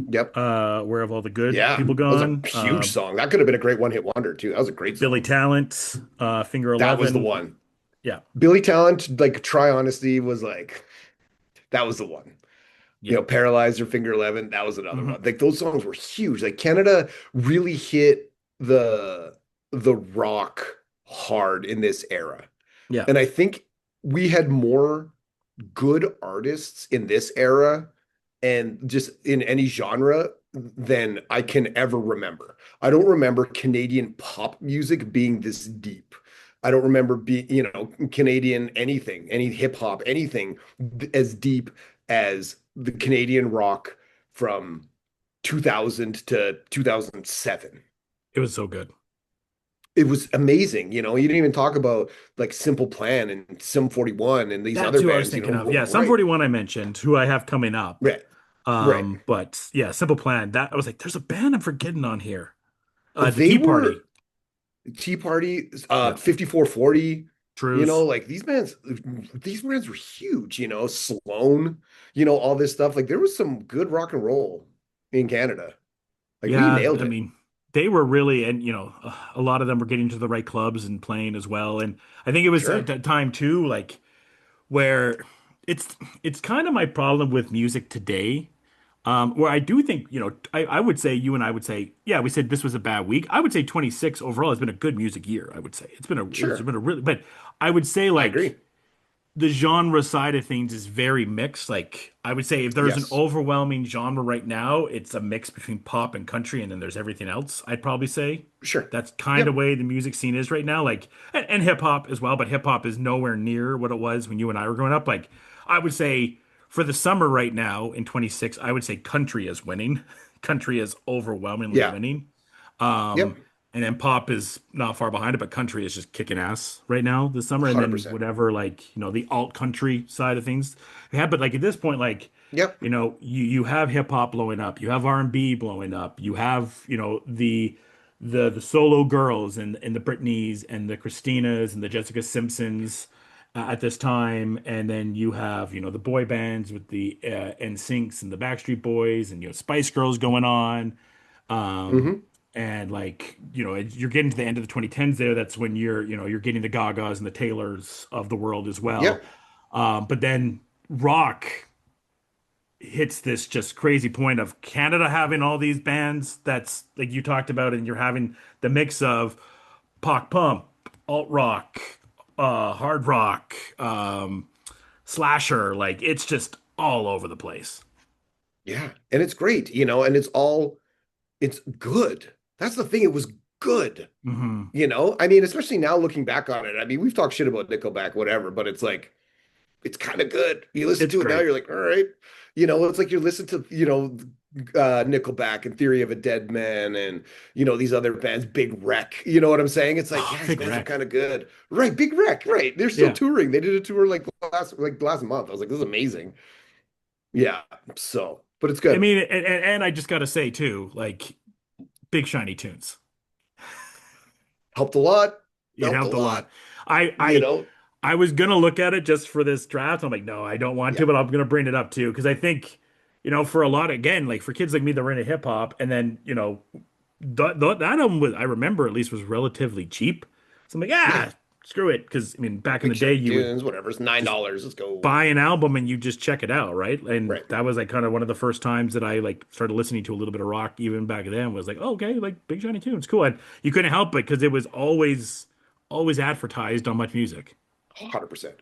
Yep. Where Have All the Good Yeah. People That was a Gone? huge song. That could have been a great one-hit wonder too. That was a great Billy song. Talent, Finger That was the 11. one. Yeah, Billy Talent, like Try Honesty was like, that was the one. yeah. Paralyzed or Finger 11, that was another Hmm. one. Like those songs were huge. Like Canada really hit the rock hard in this era. Yeah. And I think we had more good artists in this era and just in any genre than I can ever remember. I don't remember Canadian pop music being this deep. I don't remember Canadian anything, any hip hop, anything as deep as the Canadian rock from 2000 to 2007. It was so good. It was amazing. You didn't even talk about like Simple Plan and Sum 41 and these That's other who I was bands, thinking who of. were Yeah, Sum great. 41 I mentioned, who I have coming up. Right. Right. But yeah, Simple Plan. That I was like, there's a band I'm forgetting on here. The They Tea were Party. Tea Party, Yeah, 5440, Truth. like these bands were huge, Sloan, all this stuff. Like there was some good rock and roll in Canada. Like we Yeah, nailed I it. mean, they were really, and a lot of them were getting to the right clubs and playing as well. And I think it was at Sure. that time too, like where it's it's kind of my problem with music today. Where I do think, I would say you and I would say, yeah, we said this was a bad week. I would say 26 overall has been a good music year. I would say it's Sure. been a really, but I would say I like agree. the genre side of things is very mixed. Like I would say if there's an Yes. overwhelming genre right now, it's a mix between pop and country, and then there's everything else. I'd probably say Sure. that's kind of Yep. way the music scene is right now. Like and hip hop as well, but hip hop is nowhere near what it was when you and I were growing up. Like I would say for the summer right now in 26, I would say country is winning. Country is overwhelmingly Yeah. winning. Yep. And then pop is not far behind it, but country is just kicking ass right now this summer. And then 100%. whatever, like, the alt country side of things. Yeah, but like at this point, like, Yep. you have hip hop blowing up, you have R&B blowing up, you have, the solo girls and the Britneys and the Christinas and the Jessica Simpsons at this time, and then you have the boy bands with the NSYNCs and the Backstreet Boys and Spice Girls going on. Hmm. And like, you're getting to the end of the 2010s there. That's when you're getting the Gagas and the Taylors of the world as well. Yep. But then rock hits this just crazy point of Canada having all these bands that's like you talked about, and you're having the mix of pop punk, alt rock, hard rock, slasher. Like it's just all over the place. Yeah. And it's great, and it's good. That's the thing. It was good. Hmm. I mean, especially now looking back on it. I mean, we've talked shit about Nickelback, whatever, but it's like, it's kind of good. You listen It's to it now, great. you're like, all right. It's like you listen to, Nickelback and Theory of a Dead Man and, these other bands, Big Wreck. You know what I'm saying? It's like, yeah, these Big bands are Wreck. kind of good. Right. Big Wreck. Right. They're still Yeah. touring. They did a tour like last month. I was like, this is amazing. Yeah. So, but it's I good. mean, and I just got to say too, like big shiny tunes. Helped a lot. It Helped a helped a lot. lot. I You I know? I was gonna look at it just for this draft. I'm like, no, I don't want Yeah. to, but I'm gonna bring it up too because I think, for a lot again, like for kids like me that were into hip hop, and then that album was I remember at least was relatively cheap. So I'm like, Yeah. screw it, because I mean back in Big the day shiny you would tunes, whatever. It's just $9. Let's go. buy an album and you just check it out, right? And Right. that was like kind of one of the first times that I like started listening to a little bit of rock even back then was like, oh, okay, like Big Shiny Tunes, cool. And you couldn't help it because it was always advertised on Much Music. 100%.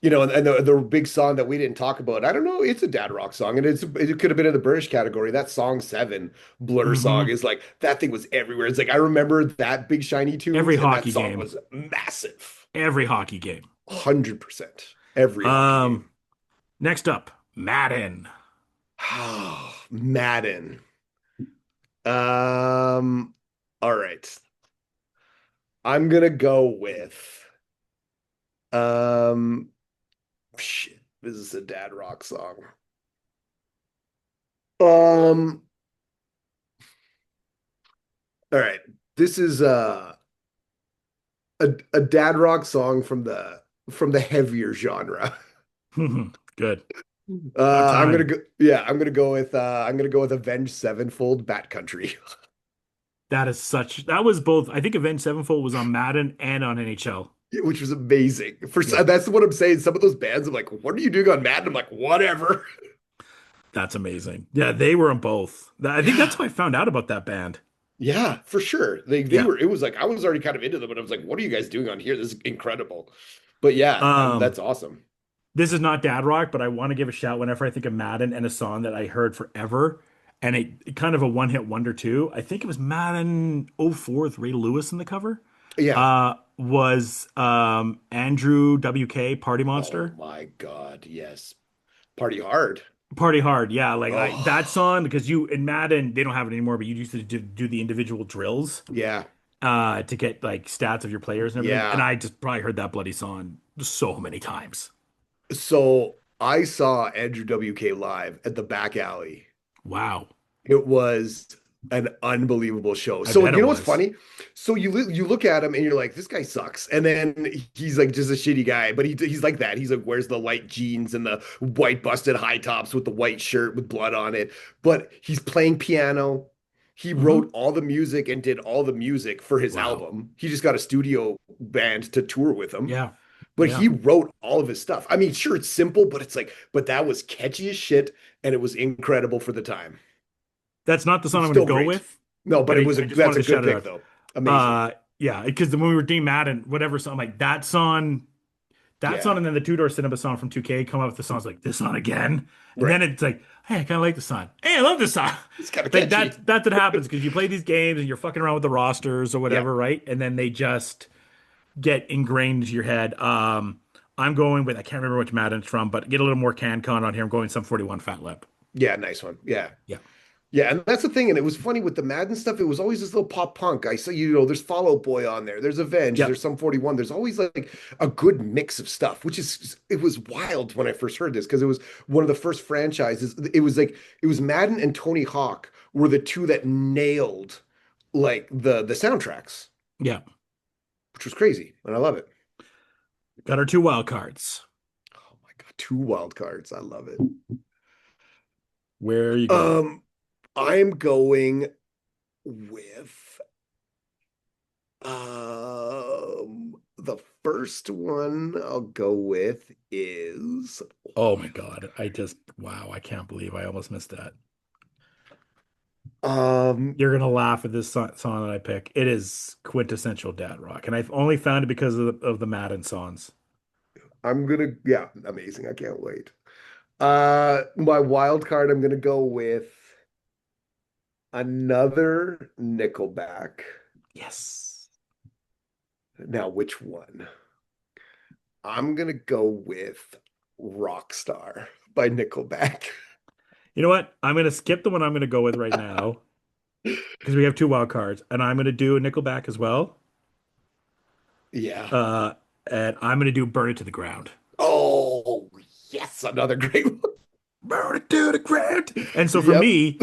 And the big song that we didn't talk about, I don't know, it's a dad rock song, and it could have been in the British category. That song Seven, Blur song, Hmm. is like that thing was everywhere. It's like I remember that Big Shiny Every Tunes, and that hockey song game, was massive. every hockey game. 100%. Every hockey game. Um, Next up, Madden. Madden. All right. I'm gonna go with um shit. This is a dad rock song. Um, all right. This is a dad rock song from the heavier genre. Good. What I'm gonna time? go yeah, I'm gonna go with Avenged Sevenfold Bat Country. That was both. I think Avenged Sevenfold was on Madden and on NHL. Which was amazing. Yeah, That's what I'm saying. Some of those bands, I'm like, what are you doing on Madden? I'm like, whatever. that's amazing. Yeah, they were on both. I think Yeah. that's how I found out about that band. Yeah, for sure. They Yeah. were, it was like I was already kind of into them, but I was like, what are you guys doing on here? This is incredible. But yeah, Um, that's awesome. this is not dad rock, but I want to give a shout whenever I think of Madden and a song that I heard forever. And it kind of a one-hit wonder too. I think it was Madden '04 with Ray Lewis in the cover. Yeah. Was Andrew WK Party Oh Monster. my God. Yes. Party hard. Party Hard, yeah, like that Oh, song because you in Madden they don't have it anymore, but you used to do the individual drills yeah. to get like stats of your players and everything. And Yeah. I just probably heard that bloody song so many times. So I saw Andrew WK live at the back alley. Wow, It was an unbelievable show. I So bet you it know what's was. funny? So you look at him and you're like, this guy sucks. And then he's like just a shitty guy, but he's like that. He's like wears the light jeans and the white busted high tops with the white shirt with blood on it. But he's playing piano. He Hmm. wrote all the music and did all the music for his Wow, album. He just got a studio band to tour with him. yeah, But yeah. he wrote all of his stuff. I mean, sure, it's simple, but it's like, but that was catchy as shit, and it was incredible for the time. That's not the song It's I'm going still to go great. with, No, but but it was I just that's wanted a to good shout it pick out. though. Amazing. Yeah, because when we were doing Madden, whatever song, like that song, Yeah. and then the Two Door Cinema song from 2K come up with the songs like this song again, and then Right. it's like, hey, I kind of like the song. Hey, I love this song. It's kind of Like catchy. that's what happens because you play these games and you're fucking around with the rosters or Yeah. whatever, right? And then they just get ingrained into your head. I'm going with, I can't remember which Madden it's from, but get a little more CanCon on here. I'm going Sum 41 Fat Lip. Yeah, nice one. Yeah. Yeah. Yeah, and that's the thing, and it was funny with the Madden stuff. It was always this little pop punk. I saw, there's Fall Out Boy on there. There's Avenged. Yep. There's some 41. There's always like a good mix of stuff, which is it was wild when I first heard this because it was one of the first franchises. It was Madden and Tony Hawk were the two that nailed like the soundtracks, Yeah. which was crazy, and I love it. Got our two wild cards. Oh my God, two wild cards. I love it. Where are you going? I'm going with the first one I'll go with is Oh my God. Wow, I can't believe I almost missed that. um You're gonna laugh at this song that I pick. It is quintessential dad rock, and I've only found it because of the Madden songs. I'm gonna yeah, amazing. I can't wait. My wild card, I'm gonna go with another Nickelback. Yes. Now, which one? I'm gonna go with Rockstar by Nickelback. You know what? I'm gonna skip the one I'm gonna go with right now because we have two wild cards, and I'm gonna do a Nickelback as well. Yeah. Uh, and I'm gonna do Burn It to the Ground. Oh, yes, another great one. Burn it to the ground. And so for Yep. me,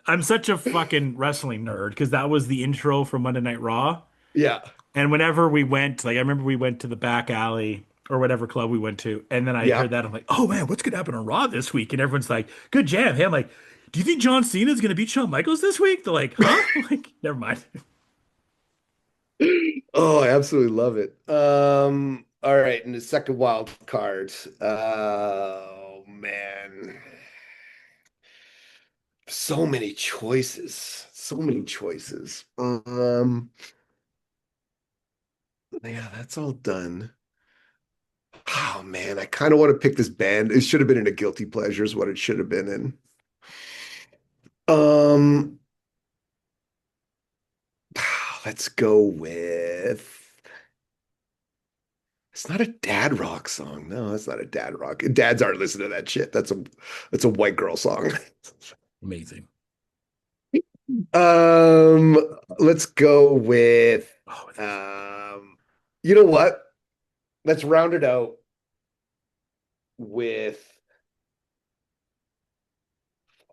I'm such a fucking wrestling nerd because that was the intro for Monday Night Raw. Yeah. And whenever we went, like I remember we went to the back alley or whatever club we went to, and then I Yeah. heard that I'm like, oh man, what's gonna happen on Raw this week? And everyone's like, good jam. Hey, I'm like, do you think John Cena's gonna beat Shawn Michaels this week? They're like, huh? I'm like, never mind. Oh, I absolutely love it. All right, and the second wild card. Oh man. So many choices. So many choices. Yeah, that's all done. Oh man, I kind of want to pick this band. It should have been in a guilty pleasure is what it should have been in. Um, let's go with it's not a dad rock song. No, that's not a dad rock. Dads aren't listening to that shit. That's a white girl song. Amazing. Um, let's go with Oh, you know what? Let's round it out with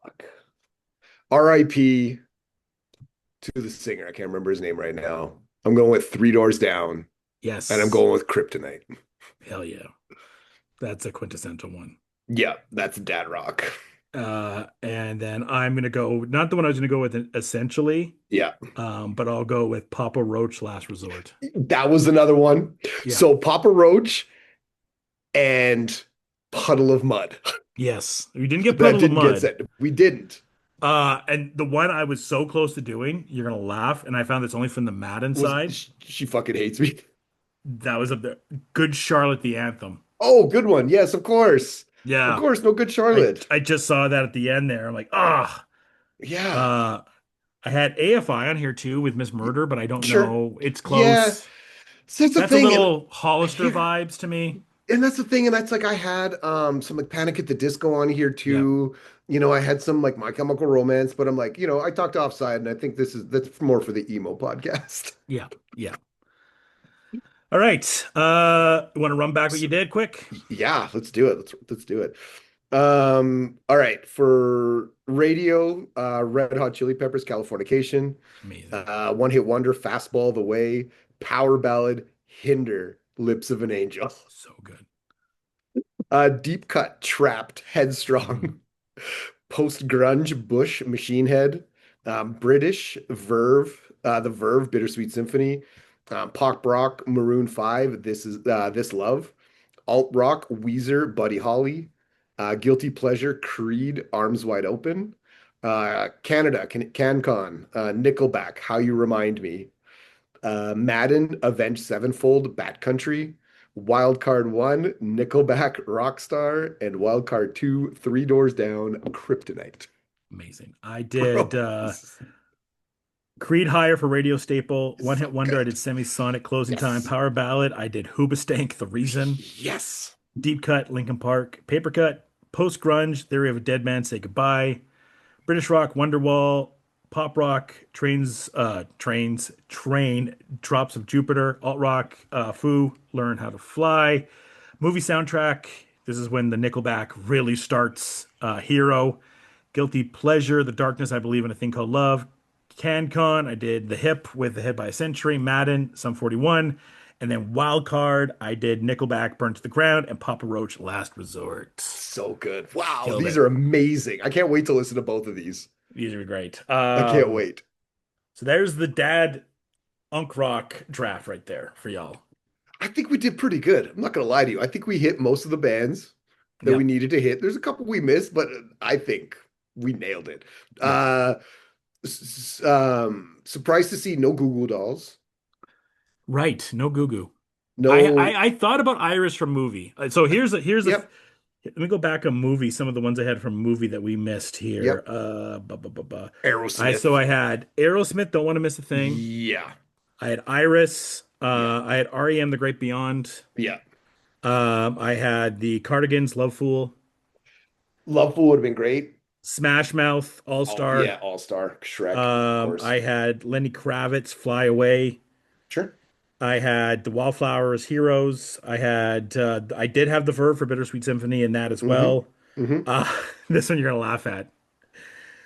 fuck. R.I.P. to the singer. I can't remember his name right now. I'm going with Three Doors Down, and I'm yes. going with Kryptonite. Hell yeah. That's a quintessential one. Yeah, that's dad rock. And then I'm gonna go, not the one I was gonna go with essentially, Yeah, but I'll go with Papa Roach Last Resort. that was another one. Yeah. So Papa Roach and Puddle of Mud. Yes. We didn't get That Puddle of didn't get Mud. said. We didn't. And the one I was so close to doing, you're gonna laugh, and I found this only from the Madden Was side. she fucking hates me? That was a good Charlotte the Anthem. Oh, good one. Yes, of course. Of Yeah. course, no good I Charlotte. I just saw that at the end there. I'm like, ah. Yeah, I had AFI on here too with Miss Murder, but I don't sure. know. It's Yeah. close. So that's the That's a thing. little Hollister Here, vibes to me. and that's the thing, and that's like I had some like Panic at the Disco on here Yeah. too. I had some like My Chemical Romance, but I'm like, I talked Offside, and I think that's more for the emo podcast. Yeah. Yeah. All right. You want to run back what you did quick? Yeah, let's do it. Let's do it. All right, for radio, Red Hot Chili Peppers, Californication, Amazing. One Hit Wonder, Fastball the Way, Power Ballad, Hinder, Lips of an Angel, So good. Deep Cut, Trapped, Mhm. Headstrong, Post Grunge, Bush, Machine Head, British, Verve, The Verve, Bittersweet Symphony, Pop Rock, Maroon 5, This Love, Alt Rock, Weezer, Buddy Holly, Guilty Pleasure, Creed, Arms Wide Open, Canada, CanCon, Nickelback, How You Remind Me, Madden, Avenged Sevenfold, Bat Country, Wildcard 1, Nickelback, Rockstar, and Wildcard 2, Three Doors Down, Kryptonite. Amazing. I did Bro, this is- Creed Higher for Radio Staple. One So Hit Wonder, I good. did Semisonic. Closing Time. Yes. Power Ballad, I did Hoobastank, The Reason. Yes. Deep Cut, Linkin Park. Paper Cut, Post Grunge, Theory of a Dead Man, Say Goodbye. British rock, Wonderwall. Pop rock, Train, Drops of Jupiter. Alt rock, Foo, Learn How to Fly. Movie soundtrack, this is when the Nickelback really starts. Hero. Guilty Pleasure, The Darkness, I Believe in a Thing Called Love. CanCon, I did The Hip with The Head by a Century. Madden, Sum 41. And then Wild Card, I did Nickelback, Burn to the Ground, and Papa Roach, Last Resort. So good. Wow, Killed these it. are amazing. I can't wait to listen to both of these. These are great. I can't wait. So there's the dad unk rock draft right there for y'all. I think we did pretty good. I'm not gonna lie to you. I think we hit most of the bands that Yeah. we needed to hit. There's a couple we missed, but I think we nailed it. Surprised to see no Google Dolls. Right. No Goo Goo. No. I thought about Iris from movie. So here's a Yep. let me go back a movie. Some of the ones I had from movie that we missed here. Yep. I Aerosmith. had Aerosmith, Don't Want to Miss a Thing. Yeah. I had Iris. Yeah. I had REM, The Great Beyond. Yeah. I had the Cardigans, Love Fool. Loveful would have been great. Smash Mouth, All Star. Yeah, All Star, Shrek, of course. I had Lenny Kravitz, Fly Away. Sure. I had the Wallflowers, Heroes. I did have the Verve for Bittersweet Symphony in that as well. Mm-hmm. This one you're gonna laugh at.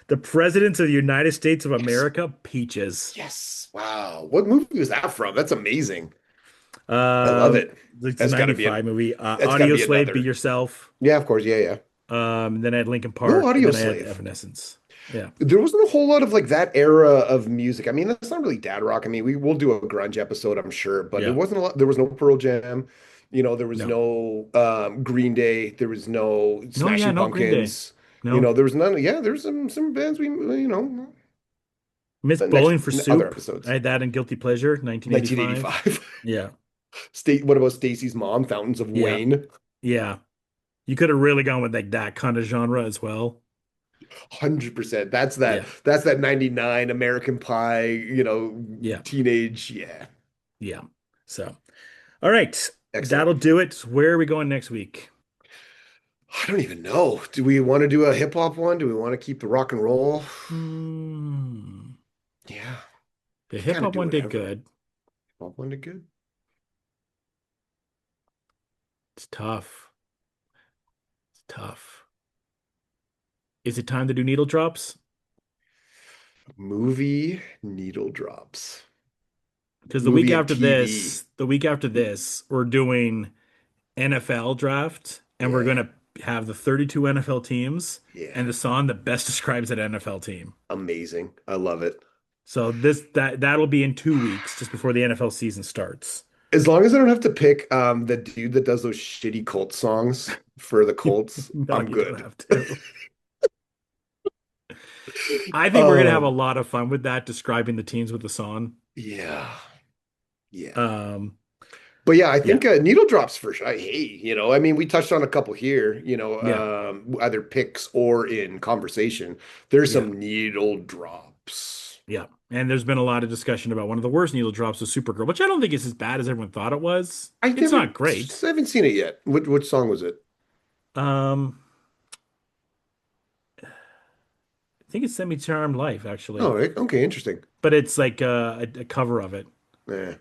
The Presidents of the United States of America, Peaches. Yes. Wow. What movie was that from? That's amazing. I love it. It's That's a gotta be 95 movie. gotta Audio be Slave, another. Be Yourself. Yeah, of course. Yeah, yeah. Then I had Linkin Park. Audio and then I had Slave. Evanescence. Yeah. There wasn't a whole lot of like that era of music. I mean, that's not really dad rock. I mean, we will do a grunge episode, I'm sure, but Yeah. it wasn't a lot. There was no Pearl Jam. There was No. no Green Day. There was no Smashing no Green Day. Pumpkins. No. There was none. Yeah, there's some bands Miss the Bowling for other Soup. episodes. I had that in Guilty Pleasure, 1985. 1985. Yeah. What about Stacy's Mom? Fountains of Yeah. Wayne. Yeah. You could have really gone with like that kind of genre as well. 100%. Yeah. That's that 99 American Pie, Yeah. teenage. Yeah. Yeah. So, all right. Excellent. That'll do it. Where are we going next week? I don't even know. Do we want to do a hip hop one? Do we want to keep the rock and roll? Yeah. The We hip kinda hop do one did whatever. good. Hip hop one did good. It's tough. It's tough. Is it time to do needle drops? Movie needle drops. Because the Movie week and after this, we're doing NFL draft, and we're Yeah. gonna have the 32 NFL teams Yeah. and the song that best describes that NFL team. Amazing. I love it. So that'll be in 2 weeks, just before the NFL season starts. As long as I don't have to pick the dude that does those shitty Colts songs for the Colts, No, I'm you good. don't have to. I think we're gonna have a Oh. lot of fun with that, describing the teams with the song. Yeah. Yeah. But yeah, I think needle drops for sure. I mean, we touched on a couple here, Yeah. either picks or in conversation. There's some needle drops. Yeah, and there's been a lot of discussion about one of the worst needle drops was Supergirl, which I don't think is as bad as everyone thought it was. It's not great. I haven't seen it yet. Which song was it? I think it's Semi-Charmed Life, actually. Oh, okay, interesting. But it's like a cover of it. Yeah.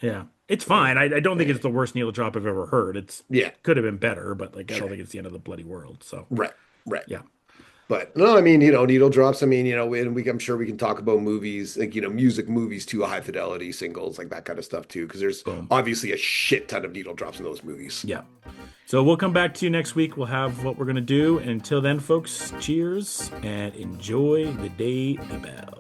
Yeah. It's fine. I don't think it's the worst needle drop I've ever heard. Yeah. Could have been better, but like I Sure. don't think it's the end of the bloody world. So Right. yeah. But no, I mean, needle drops. I mean, and I'm sure we can talk about movies, like, music movies too, high fidelity singles, like that kind of stuff too, because there's Boom. obviously a shit ton of needle drops in those movies. Yeah. So we'll come back to you next week. We'll have what we're gonna do. And until then, folks, cheers and enjoy the day, the bell.